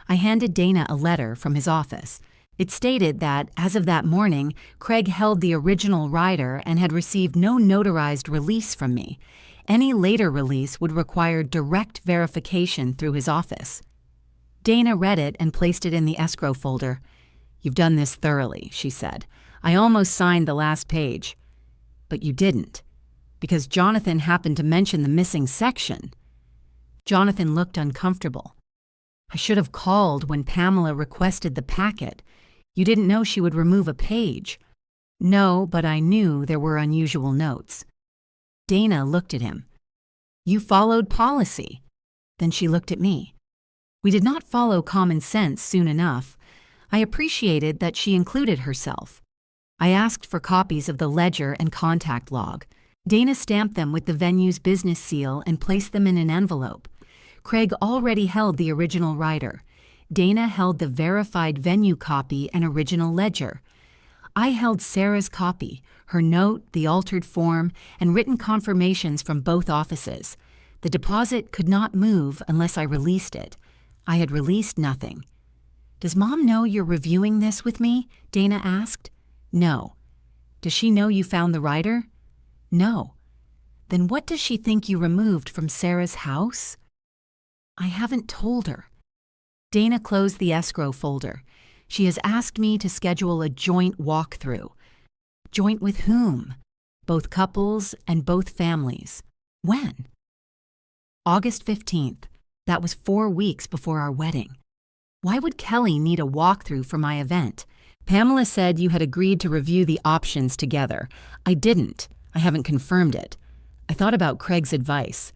I handed Dana a letter from his office. It stated that, as of that morning, Craig held the original rider and had received no notarized release from me. Any later release would require direct verification through his office. Dana read it and placed it in the escrow folder. "You've done this thoroughly," she said. "I almost signed the last page." "But you didn't, because Jonathan happened to mention the missing section." Jonathan looked uncomfortable. "I should have called when Pamela requested the packet. You didn't know she would remove a page." "No, but I knew there were unusual notes." Dana looked at him. "You followed policy." Then she looked at me. We did not follow common sense soon enough. I appreciated that she included herself. I asked for copies of the ledger and contact log. Dana stamped them with the venue's business seal and placed them in an envelope. Craig already held the original rider. Dana held the verified venue copy and original ledger. I held Sarah's copy, her note, the altered form, and written confirmations from both offices. The deposit could not move unless I released it. I had released nothing. "Does Mom know you're reviewing this with me?" Dana asked. "No." "Does she know you found the rider?" "No." "Then what does she think you removed from Sarah's house?" "I haven't told her." Dana closed the escrow folder. "She has asked me to schedule a joint walkthrough." "Joint with whom?" "Both couples and both families." "When?" "August 15th. That was 4 weeks before our wedding." "Why would Kelly need a walkthrough for my event?" "Pamela said you had agreed to review the options together." "I didn't. I haven't confirmed it." I thought about Craig's advice.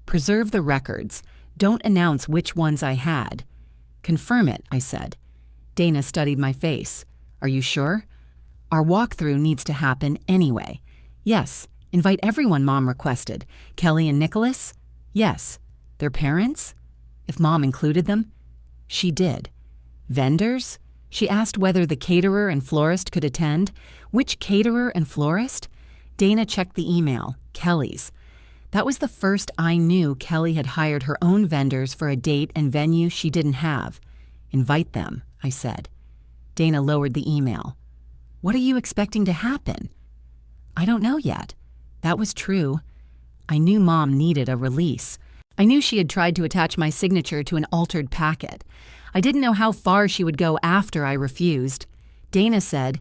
"Preserve the records. Don't announce which ones I had." "Confirm it," I said. Dana studied my face. "Are you sure?" "Our walkthrough needs to happen anyway." "Yes. Invite everyone Mom requested." "Kelly and Nicholas?" "Yes." "Their parents?" "If Mom included them?" "She did." "Vendors?" She asked whether the caterer and florist could attend. "Which caterer and florist?" Dana checked the email. "Kelly's." That was the first I knew Kelly had hired her own vendors for a date and venue she didn't have. "Invite them," I said. Dana lowered the email. "What are you expecting to happen?" "I don't know yet." That was true. I knew Mom needed a release. I knew she had tried to attach my signature to an altered packet. I didn't know how far she would go after I refused. Dana said,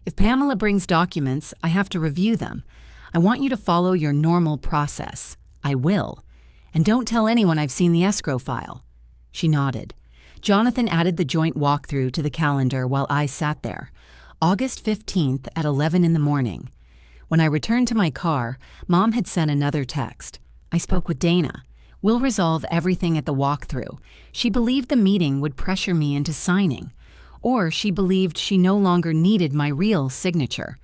"If Pamela brings documents, I have to review them. I want you to follow your normal process." "I will. And don't tell anyone I've seen the escrow file." She nodded. Jonathan added the joint walkthrough to the calendar while I sat there. August 15th at 11 in the morning. When I returned to my car, Mom had sent another text. I spoke with Dana. "We'll resolve everything at the walkthrough." She believed the meeting would pressure me into signing, or she believed she no longer needed my real signature.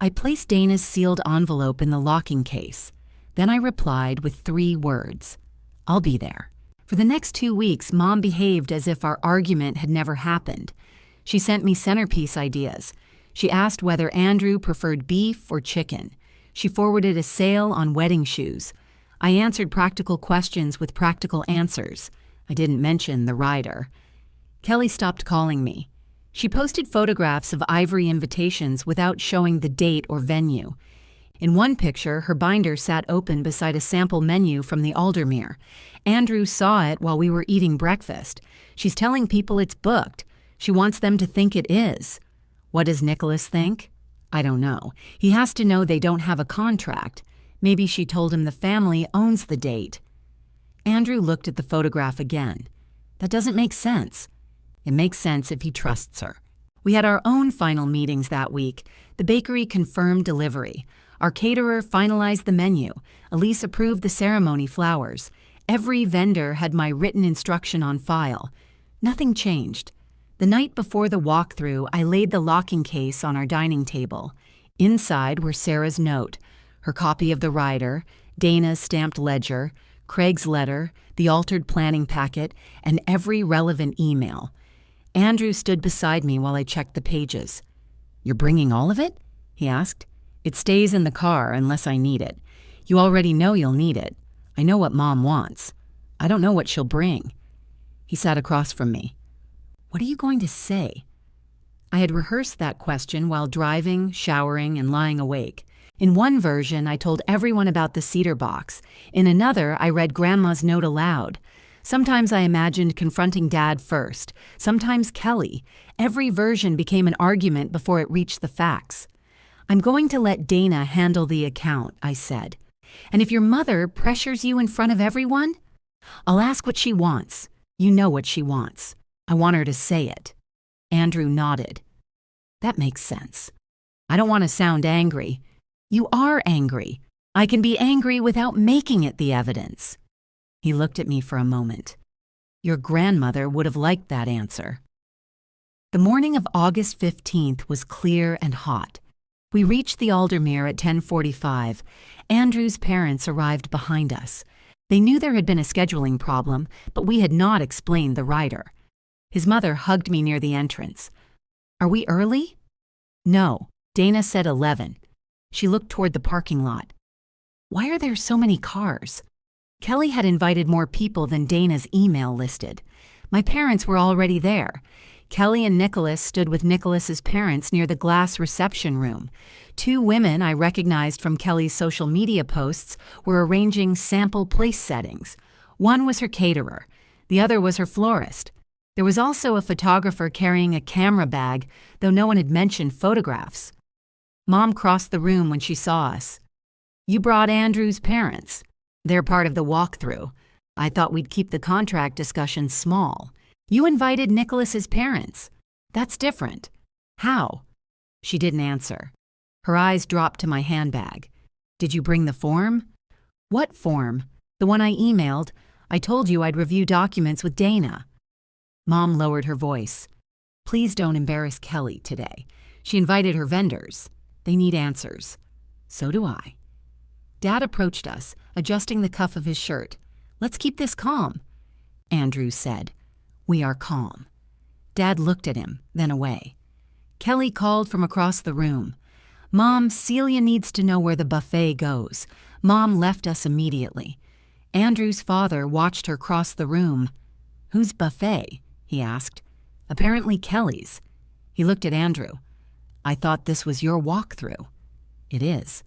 I placed Dana's sealed envelope in the locking case. Then I replied with 3 words. "I'll be there." For the next 2 weeks, Mom behaved as if our argument had never happened. She sent me centerpiece ideas. She asked whether Andrew preferred beef or chicken. She forwarded a sale on wedding shoes. I answered practical questions with practical answers. I didn't mention the rider. Kelly stopped calling me. She posted photographs of ivory invitations without showing the date or venue. In one picture, her binder sat open beside a sample menu from the Aldermere. Andrew saw it while we were eating breakfast. She's telling people it's booked. She wants them to think it is. What does Nicholas think? I don't know. He has to know they don't have a contract. Maybe she told him the family owns the date. Andrew looked at the photograph again. That doesn't make sense. It makes sense if he trusts her. We had our own final meetings that week. The bakery confirmed delivery. Our caterer finalized the menu. Elise approved the ceremony flowers. Every vendor had my written instruction on file. Nothing changed. The night before the walkthrough, I laid the locking case on our dining table. Inside were Sarah's note, her copy of the rider, Dana's stamped ledger, Craig's letter, the altered planning packet, and every relevant email. Andrew stood beside me while I checked the pages. "You're bringing all of it?" he asked. "It stays in the car unless I need it. You already know you'll need it. I know what Mom wants. I don't know what she'll bring." He sat across from me. "What are you going to say?" I had rehearsed that question while driving, showering, and lying awake. In one version, I told everyone about the cedar box. In another, I read Grandma's note aloud. Sometimes I imagined confronting Dad first, sometimes Kelly. Every version became an argument before it reached the facts. "I'm going to let Dana handle the account," I said. "And if your mother pressures you in front of everyone, I'll ask what she wants. You know what she wants. I want her to say it." Andrew nodded. "That makes sense. I don't want to sound angry." "You are angry. I can be angry without making it the evidence." He looked at me for a moment. "Your grandmother would have liked that answer." The morning of August 15th was clear and hot. We reached the Aldermere at 10:45. Andrew's parents arrived behind us. They knew there had been a scheduling problem, but we had not explained the rider. His mother hugged me near the entrance. "Are we early?" "No." Dana said 11. She looked toward the parking lot. "Why are there so many cars?" Kelly had invited more people than Dana's email listed. My parents were already there. Kelly and Nicholas stood with Nicholas's parents near the glass reception room. Two women I recognized from Kelly's social media posts were arranging sample place settings. One was her caterer. The other was her florist. There was also a photographer carrying a camera bag, though no one had mentioned photographs. Mom crossed the room when she saw us. "You brought Andrew's parents. They're part of the walkthrough. I thought we'd keep the contract discussion small. You invited Nicholas's parents. That's different. How?" She didn't answer. Her eyes dropped to my handbag. "Did you bring the form?" "What form?" "The one I emailed. I told you I'd review documents with Dana." Mom lowered her voice. "Please don't embarrass Kelly today. She invited her vendors. They need answers." "So do I." Dad approached us, adjusting the cuff of his shirt. "Let's keep this calm." Andrew said. "We are calm." Dad looked at him, then away. Kelly called from across the room. "Mom, Celia needs to know where the buffet goes." Mom left us immediately. Andrew's father watched her cross the room. "Whose buffet?" he asked. "Apparently Kelly's." He looked at Andrew. "I thought this was your walkthrough." "It is."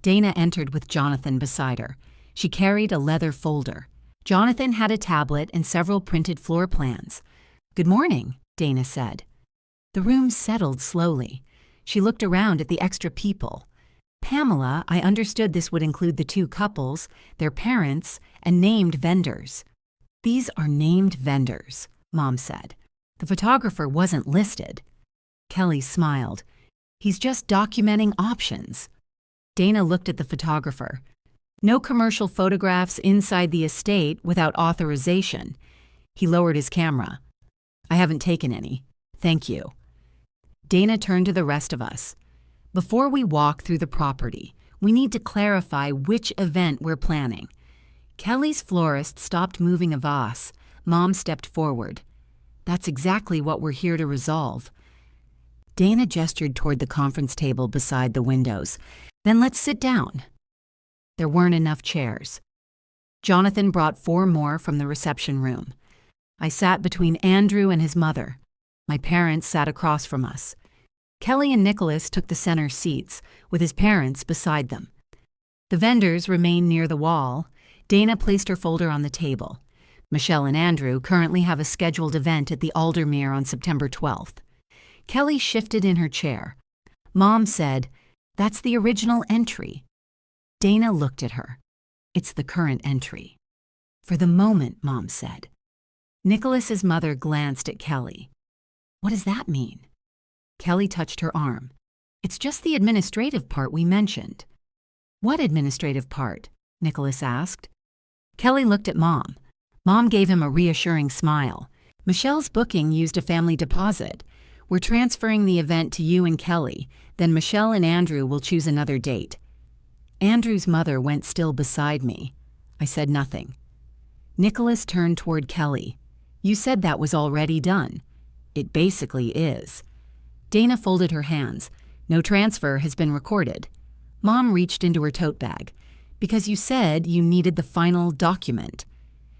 Dana entered with Jonathan beside her. She carried a leather folder. Jonathan had a tablet and several printed floor plans. "Good morning," Dana said. The room settled slowly. She looked around at the extra people. "Pamela, I understood this would include the two couples, their parents, and named vendors." "These are named vendors," Mom said. "The photographer wasn't listed." Kelly smiled. "He's just documenting options." Dana looked at the photographer. "No commercial photographs inside the estate without authorization." He lowered his camera. "I haven't taken any. Thank you." Dana turned to the rest of us. "Before we walk through the property, we need to clarify which event we're planning." Kelly's florist stopped moving a vase. Mom stepped forward. "That's exactly what we're here to resolve." Dana gestured toward the conference table beside the windows. "Then let's sit down." There weren't enough chairs. Jonathan brought 4 more from the reception room. I sat between Andrew and his mother. My parents sat across from us. Kelly and Nicholas took the center seats, with his parents beside them. The vendors remained near the wall. Dana placed her folder on the table. Michelle and Andrew currently have a scheduled event at the Aldermere on September 12th. Kelly shifted in her chair. Mom said, "That's the original entry." Dana looked at her. "It's the current entry." "For the moment," Mom said. Nicholas's mother glanced at Kelly. "What does that mean?" Kelly touched her arm. "It's just the administrative part we mentioned." "What administrative part?" Nicholas asked. Kelly looked at Mom. Mom gave him a reassuring smile. "Michelle's booking used a family deposit. We're transferring the event to you and Kelly. Then Michelle and Andrew will choose another date." Andrew's mother went still beside me. I said nothing. Nicholas turned toward Kelly. "You said that was already done." "It basically is." Dana folded her hands. "No transfer has been recorded." Mom reached into her tote bag. "Because you said you needed the final document."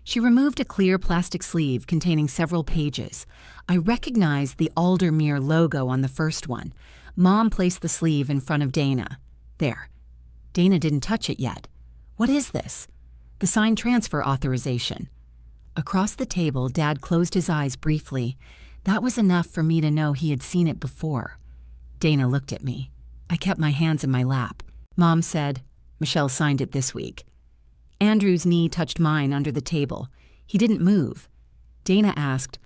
She removed a clear plastic sleeve containing several pages. I recognized the Aldermere logo on the first one. Mom placed the sleeve in front of Dana. There. Dana didn't touch it yet. What is this? The signed transfer authorization. Across the table, Dad closed his eyes briefly. That was enough for me to know he had seen it before. Dana looked at me. I kept my hands in my lap. Mom said, "Michelle signed it this week." Andrew's knee touched mine under the table. He didn't move. Dana asked,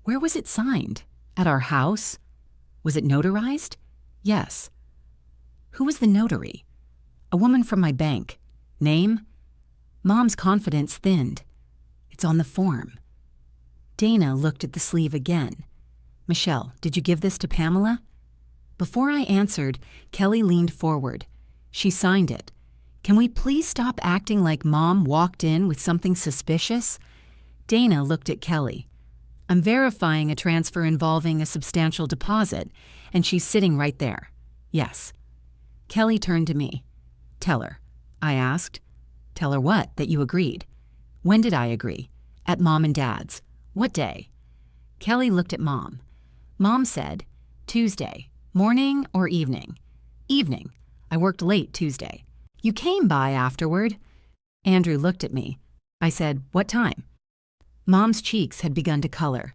"Where was it signed? At our house? Was it notarized?" "Yes." "Who was the notary?" "A woman from my bank." "Name?" Mom's confidence thinned. "It's on the form." Dana looked at the sleeve again. "Michelle, did you give this to Pamela?" Before I answered, Kelly leaned forward. "She signed it. Can we please stop acting like Mom walked in with something suspicious?" Dana looked at Kelly. "I'm verifying a transfer involving a substantial deposit, and she's sitting right there." "Yes." Kelly turned to me. "Tell her." I asked. "Tell her what? That you agreed?" "When did I agree?" "At Mom and Dad's." "What day?" Kelly looked at Mom. Mom said, "Tuesday. Morning or evening?" "Evening. I worked late Tuesday." "You came by afterward." Andrew looked at me. I said, "What time?" Mom's cheeks had begun to color.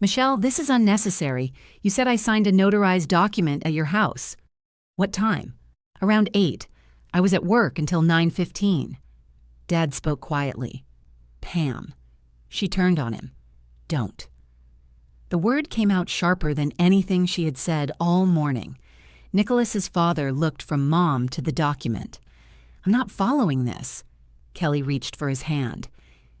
"Michelle, this is unnecessary. You said I signed a notarized document at your house." "What time?" "Around 8. I was at work until 9:15. Dad spoke quietly. "Pam." She turned on him. "Don't." The word came out sharper than anything she had said all morning. Nicholas's father looked from Mom to the document. "I'm not following this." Kelly reached for his hand.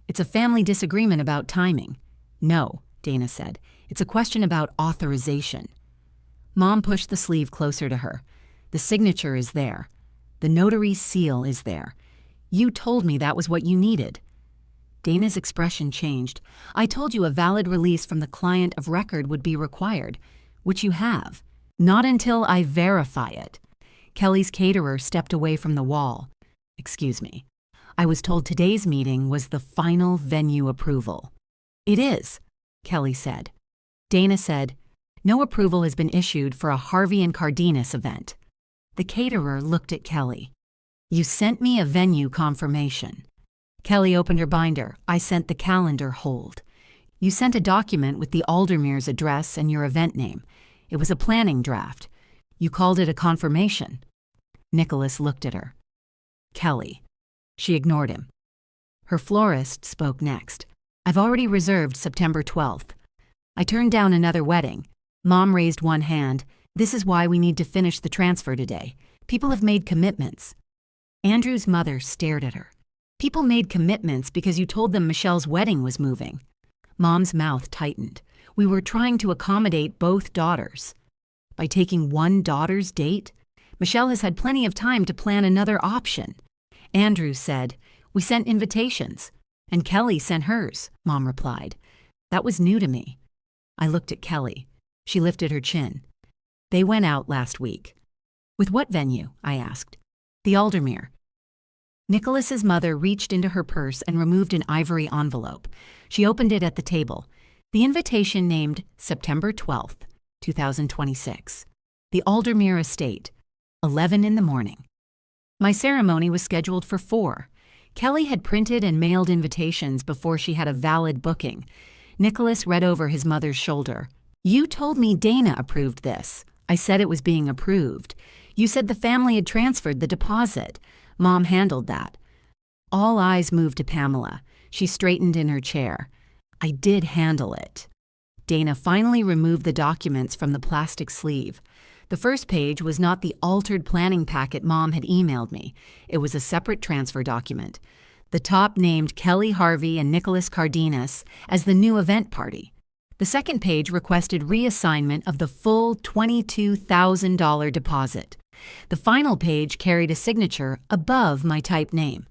"It's a family disagreement about timing." "No," Dana said. "It's a question about authorization." Mom pushed the sleeve closer to her. "The signature is there. The notary's seal is there. You told me that was what you needed." Dana's expression changed. "I told you a valid release from the client of record would be required, which you have. Not until I verify it." Kelly's caterer stepped away from the wall. "Excuse me. I was told today's meeting was the final venue approval." "It is," Kelly said. Dana said, "No approval has been issued for a Harvey and Cardenas event." The caterer looked at Kelly. "You sent me a venue confirmation." Kelly opened her binder. "I sent the calendar hold." "You sent a document with the Aldermere's address and your event name. It was a planning draft. You called it a confirmation." Nicholas looked at her. "Kelly." She ignored him. Her florist spoke next. "I've already reserved September 12th. I turned down another wedding." Mom raised one hand. "This is why we need to finish the transfer today. People have made commitments." Andrew's mother stared at her. "People made commitments because you told them Michelle's wedding was moving." Mom's mouth tightened. "We were trying to accommodate both daughters." "By taking one daughter's date? Michelle has had plenty of time to plan another option." Andrew said, "We sent invitations." "And Kelly sent hers," Mom replied. That was new to me. I looked at Kelly. She lifted her chin. "They went out last week." "With what venue?" I asked. "The Aldermere." Nicholas's mother reached into her purse and removed an ivory envelope. She opened it at the table. The invitation named September 12th, 2026. The Aldermere Estate, 11 in the morning. My ceremony was scheduled for 4. Kelly had printed and mailed invitations before she had a valid booking. Nicholas read over his mother's shoulder. "You told me Dana approved this." I said it was being approved. "You said the family had transferred the deposit." Mom handled that. All eyes moved to Pamela. She straightened in her chair. "I did handle it." Dana finally removed the documents from the plastic sleeve. The first page was not the altered planning packet Mom had emailed me. It was a separate transfer document. The top named Kelly Harvey and Nicholas Cardenas as the new event party. The second page requested reassignment of the full $22,000 deposit. The final page carried a signature above my typed name.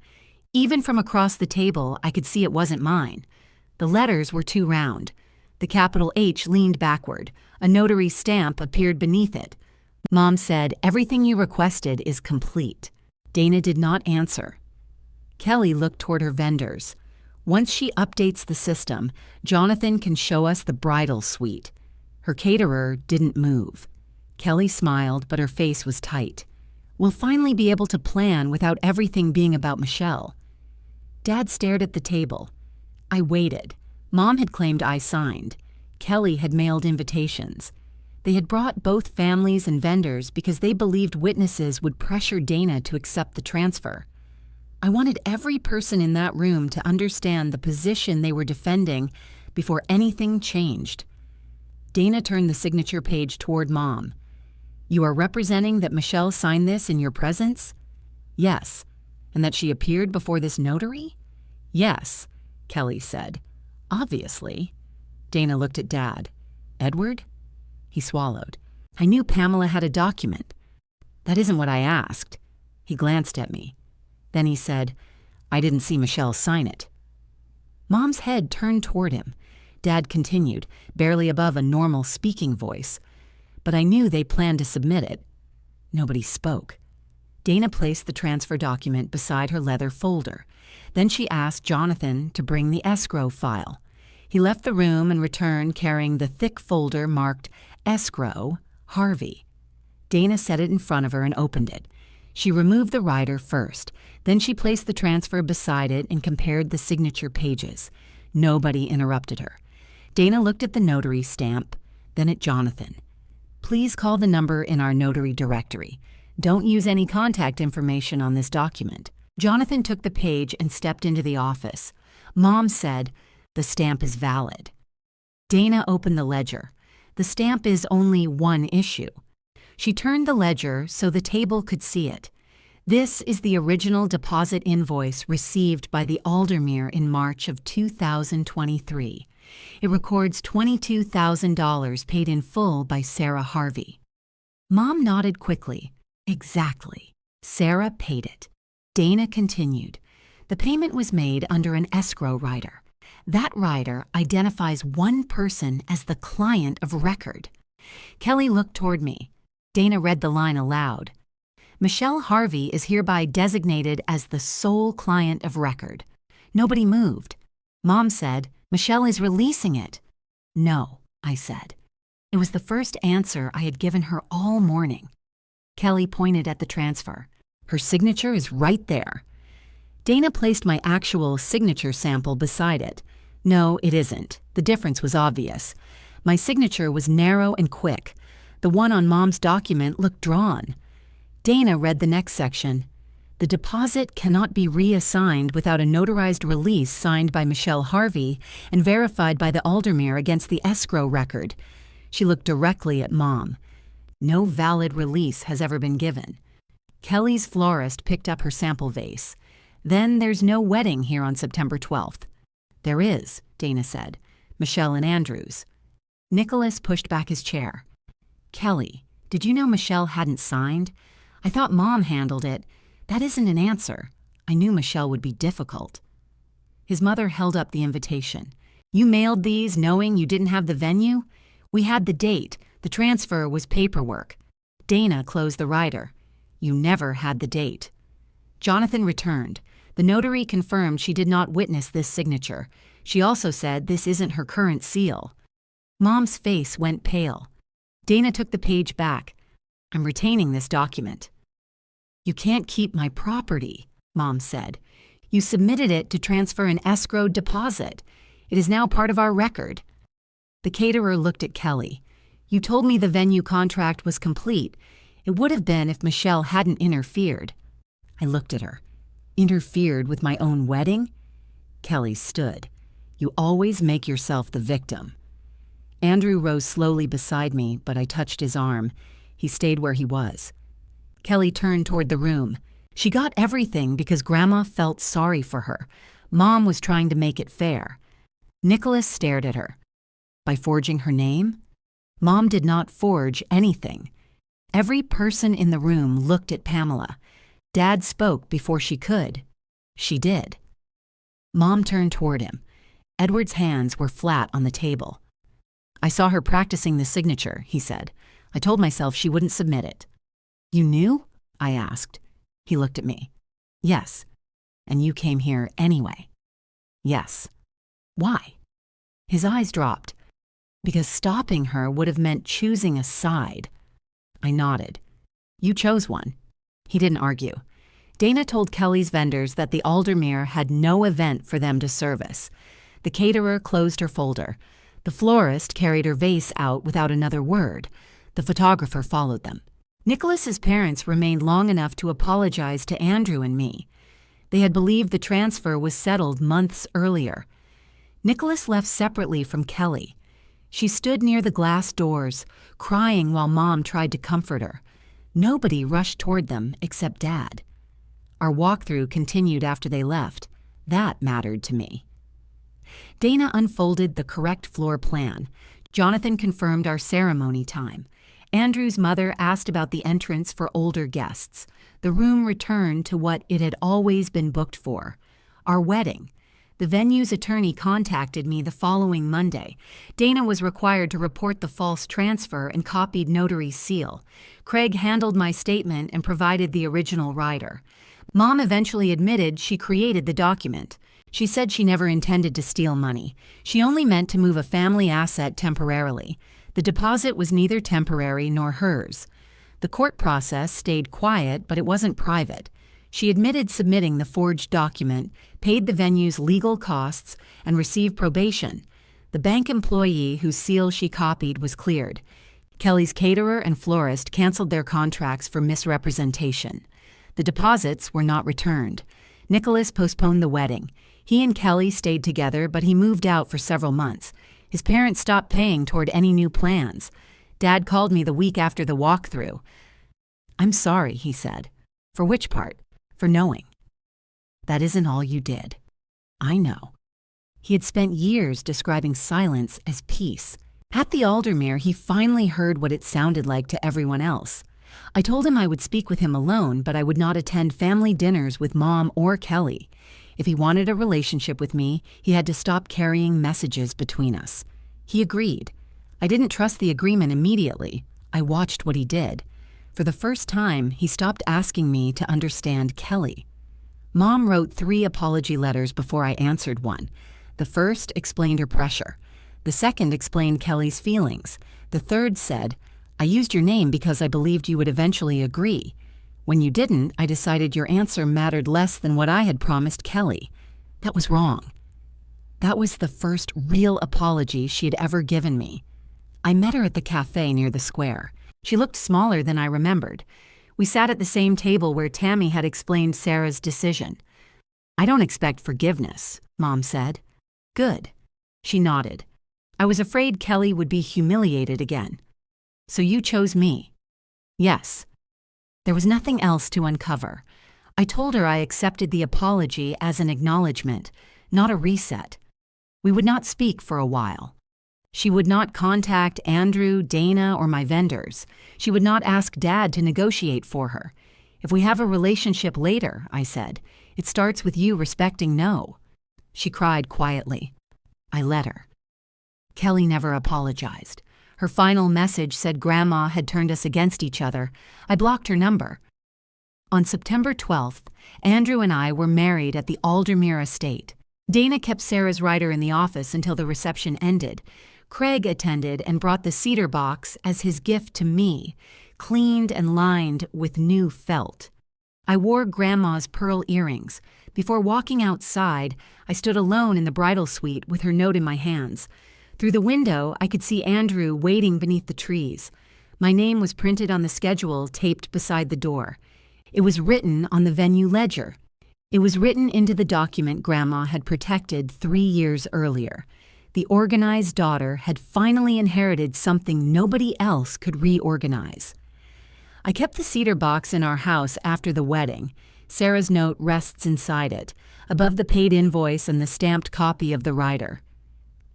Even from across the table, I could see it wasn't mine. The letters were too round. The capital H leaned backward. A notary stamp appeared beneath it. Mom said, "Everything you requested is complete." Dana did not answer. Kelly looked toward her vendors. Once she updates the system, Jonathan can show us the bridal suite. Her caterer didn't move. Kelly smiled, but her face was tight. We'll finally be able to plan without everything being about Michelle. Dad stared at the table. I waited. Mom had claimed I signed. Kelly had mailed invitations. They had brought both families and vendors because they believed witnesses would pressure Dana to accept the transfer. I wanted every person in that room to understand the position they were defending before anything changed. Dana turned the signature page toward Mom. "You are representing that Michelle signed this in your presence?" "Yes." "And that she appeared before this notary?" "Yes," Kelly said. "Obviously." Dana looked at Dad. "Edward?" He swallowed. "I knew Pamela had a document." "That isn't what I asked." He glanced at me. Then he said, "I didn't see Michelle sign it." Mom's head turned toward him. Dad continued, barely above a normal speaking voice. "But I knew they planned to submit it." Nobody spoke. Dana placed the transfer document beside her leather folder. Then she asked Jonathan to bring the escrow file. He left the room and returned carrying the thick folder marked Escrow, Harvey. Dana set it in front of her and opened it. She removed the rider first. Then she placed the transfer beside it and compared the signature pages. Nobody interrupted her. Dana looked at the notary stamp, then at Jonathan. "Please call the number in our notary directory. Don't use any contact information on this document." Jonathan took the page and stepped into the office. Mom said, "The stamp is valid." Dana opened the ledger. The stamp is only one issue. She turned the ledger so the table could see it. This is the original deposit invoice received by the Aldermere in March of 2023. It records $22,000 paid in full by Sarah Harvey. Mom nodded quickly. Exactly. Sarah paid it. Dana continued. The payment was made under an escrow rider. That rider identifies one person as the client of record. Kelly looked toward me. Dana read the line aloud. "Michelle Harvey is hereby designated as the sole client of record." Nobody moved. Mom said, "Michelle is releasing it." "No," I said. It was the first answer I had given her all morning. Kelly pointed at the transfer. "Her signature is right there." Dana placed my actual signature sample beside it. "No, it isn't." The difference was obvious. My signature was narrow and quick. The one on Mom's document looked drawn. Dana read the next section. "The deposit cannot be reassigned without a notarized release signed by Michelle Harvey and verified by the Aldermere against the escrow record." She looked directly at Mom. "No valid release has ever been given." Kelly's florist picked up her sample vase. "Then there's no wedding here on September 12th. "There is," Dana said. "Michelle and Andrew's." Nicholas pushed back his chair. "Kelly, did you know Michelle hadn't signed? I thought Mom handled it. That isn't an answer. I knew Michelle would be difficult." His mother held up the invitation. "You mailed these knowing you didn't have the venue? We had the date. The transfer was paperwork." Dana closed the rider. "You never had the date." Jonathan returned. The notary confirmed she did not witness this signature. She also said this isn't her current seal. Mom's face went pale. Dana took the page back. "I'm retaining this document." "You can't keep my property," Mom said. "You submitted it to transfer an escrow deposit. It is now part of our record." The caterer looked at Kelly. "You told me the venue contract was complete. It would have been if Michelle hadn't interfered." I looked at her. "Interfered with my own wedding?" Kelly stood. "You always make yourself the victim." Andrew rose slowly beside me, but I touched his arm. He stayed where he was. Kelly turned toward the room. She got everything because Grandma felt sorry for her. Mom was trying to make it fair. Nicholas stared at her. "By forging her name?" Mom did not forge anything. Every person in the room looked at Pamela. Dad spoke before she could. She did. Mom turned toward him. Edward's hands were flat on the table. "I saw her practicing the signature," he said. "I told myself she wouldn't submit it." "You knew?" I asked. He looked at me. "Yes. And you came here anyway." Yes. Why? His eyes dropped. Because stopping her would have meant choosing a side. I nodded. You chose one. He didn't argue. Dana told Kelly's vendors that the Aldermere had no event for them to service. The caterer closed her folder. The florist carried her vase out without another word. The photographer followed them. Nicholas's parents remained long enough to apologize to Andrew and me. They had believed the transfer was settled months earlier. Nicholas left separately from Kelly. She stood near the glass doors, crying while Mom tried to comfort her. Nobody rushed toward them except Dad. Our walkthrough continued after they left. That mattered to me. Dana unfolded the correct floor plan. Jonathan confirmed our ceremony time. Andrew's mother asked about the entrance for older guests. The room returned to what it had always been booked for, our wedding. The venue's attorney contacted me the following Monday. Dana was required to report the false transfer and copied notary's seal. Craig handled my statement and provided the original rider. Mom eventually admitted she created the document. She said she never intended to steal money. She only meant to move a family asset temporarily. The deposit was neither temporary nor hers. The court process stayed quiet, but it wasn't private. She admitted submitting the forged document, paid the venue's legal costs, and received probation. The bank employee whose seal she copied was cleared. Kelly's caterer and florist canceled their contracts for misrepresentation. The deposits were not returned. Nicholas postponed the wedding. He and Kelly stayed together, but he moved out for several months. His parents stopped paying toward any new plans. Dad called me the week after the walkthrough. I'm sorry, he said. For which part? For knowing. That isn't all you did. I know. He had spent years describing silence as peace. At the Aldermere, he finally heard what it sounded like to everyone else. I told him I would speak with him alone, but I would not attend family dinners with Mom or Kelly. If he wanted a relationship with me, he had to stop carrying messages between us. He agreed. I didn't trust the agreement immediately. I watched what he did. For the first time, he stopped asking me to understand Kelly. Mom wrote 3 apology letters before I answered one. The first explained her pressure. The second explained Kelly's feelings. The third said, I used your name because I believed you would eventually agree. When you didn't, I decided your answer mattered less than what I had promised Kelly. That was wrong. That was the first real apology she had ever given me. I met her at the cafe near the square. She looked smaller than I remembered. We sat at the same table where Tammy had explained Sarah's decision. I don't expect forgiveness, Mom said. Good. She nodded. I was afraid Kelly would be humiliated again. So you chose me? Yes. There was nothing else to uncover. I told her I accepted the apology as an acknowledgement, not a reset. We would not speak for a while. She would not contact Andrew, Dana, or my vendors. She would not ask Dad to negotiate for her. If we have a relationship later, I said, it starts with you respecting no. She cried quietly. I let her. Kelly never apologized. Her final message said Grandma had turned us against each other. I blocked her number. On September 12th, Andrew and I were married at the Aldermere estate. Dana kept Sarah's rider in the office until the reception ended. Craig attended and brought the cedar box as his gift to me, cleaned and lined with new felt. I wore Grandma's pearl earrings. Before walking outside, I stood alone in the bridal suite with her note in my hands. Through the window, I could see Andrew waiting beneath the trees. My name was printed on the schedule taped beside the door. It was written on the venue ledger. It was written into the document Grandma had protected 3 years earlier. The organized daughter had finally inherited something nobody else could reorganize. I kept the cedar box in our house after the wedding. Sarah's note rests inside it, above the paid invoice and the stamped copy of the rider.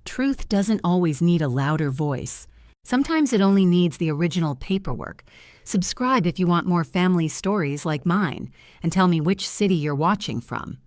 Truth doesn't always need a louder voice. Sometimes it only needs the original paperwork. Subscribe if you want more family stories like mine, and tell me which city you're watching from.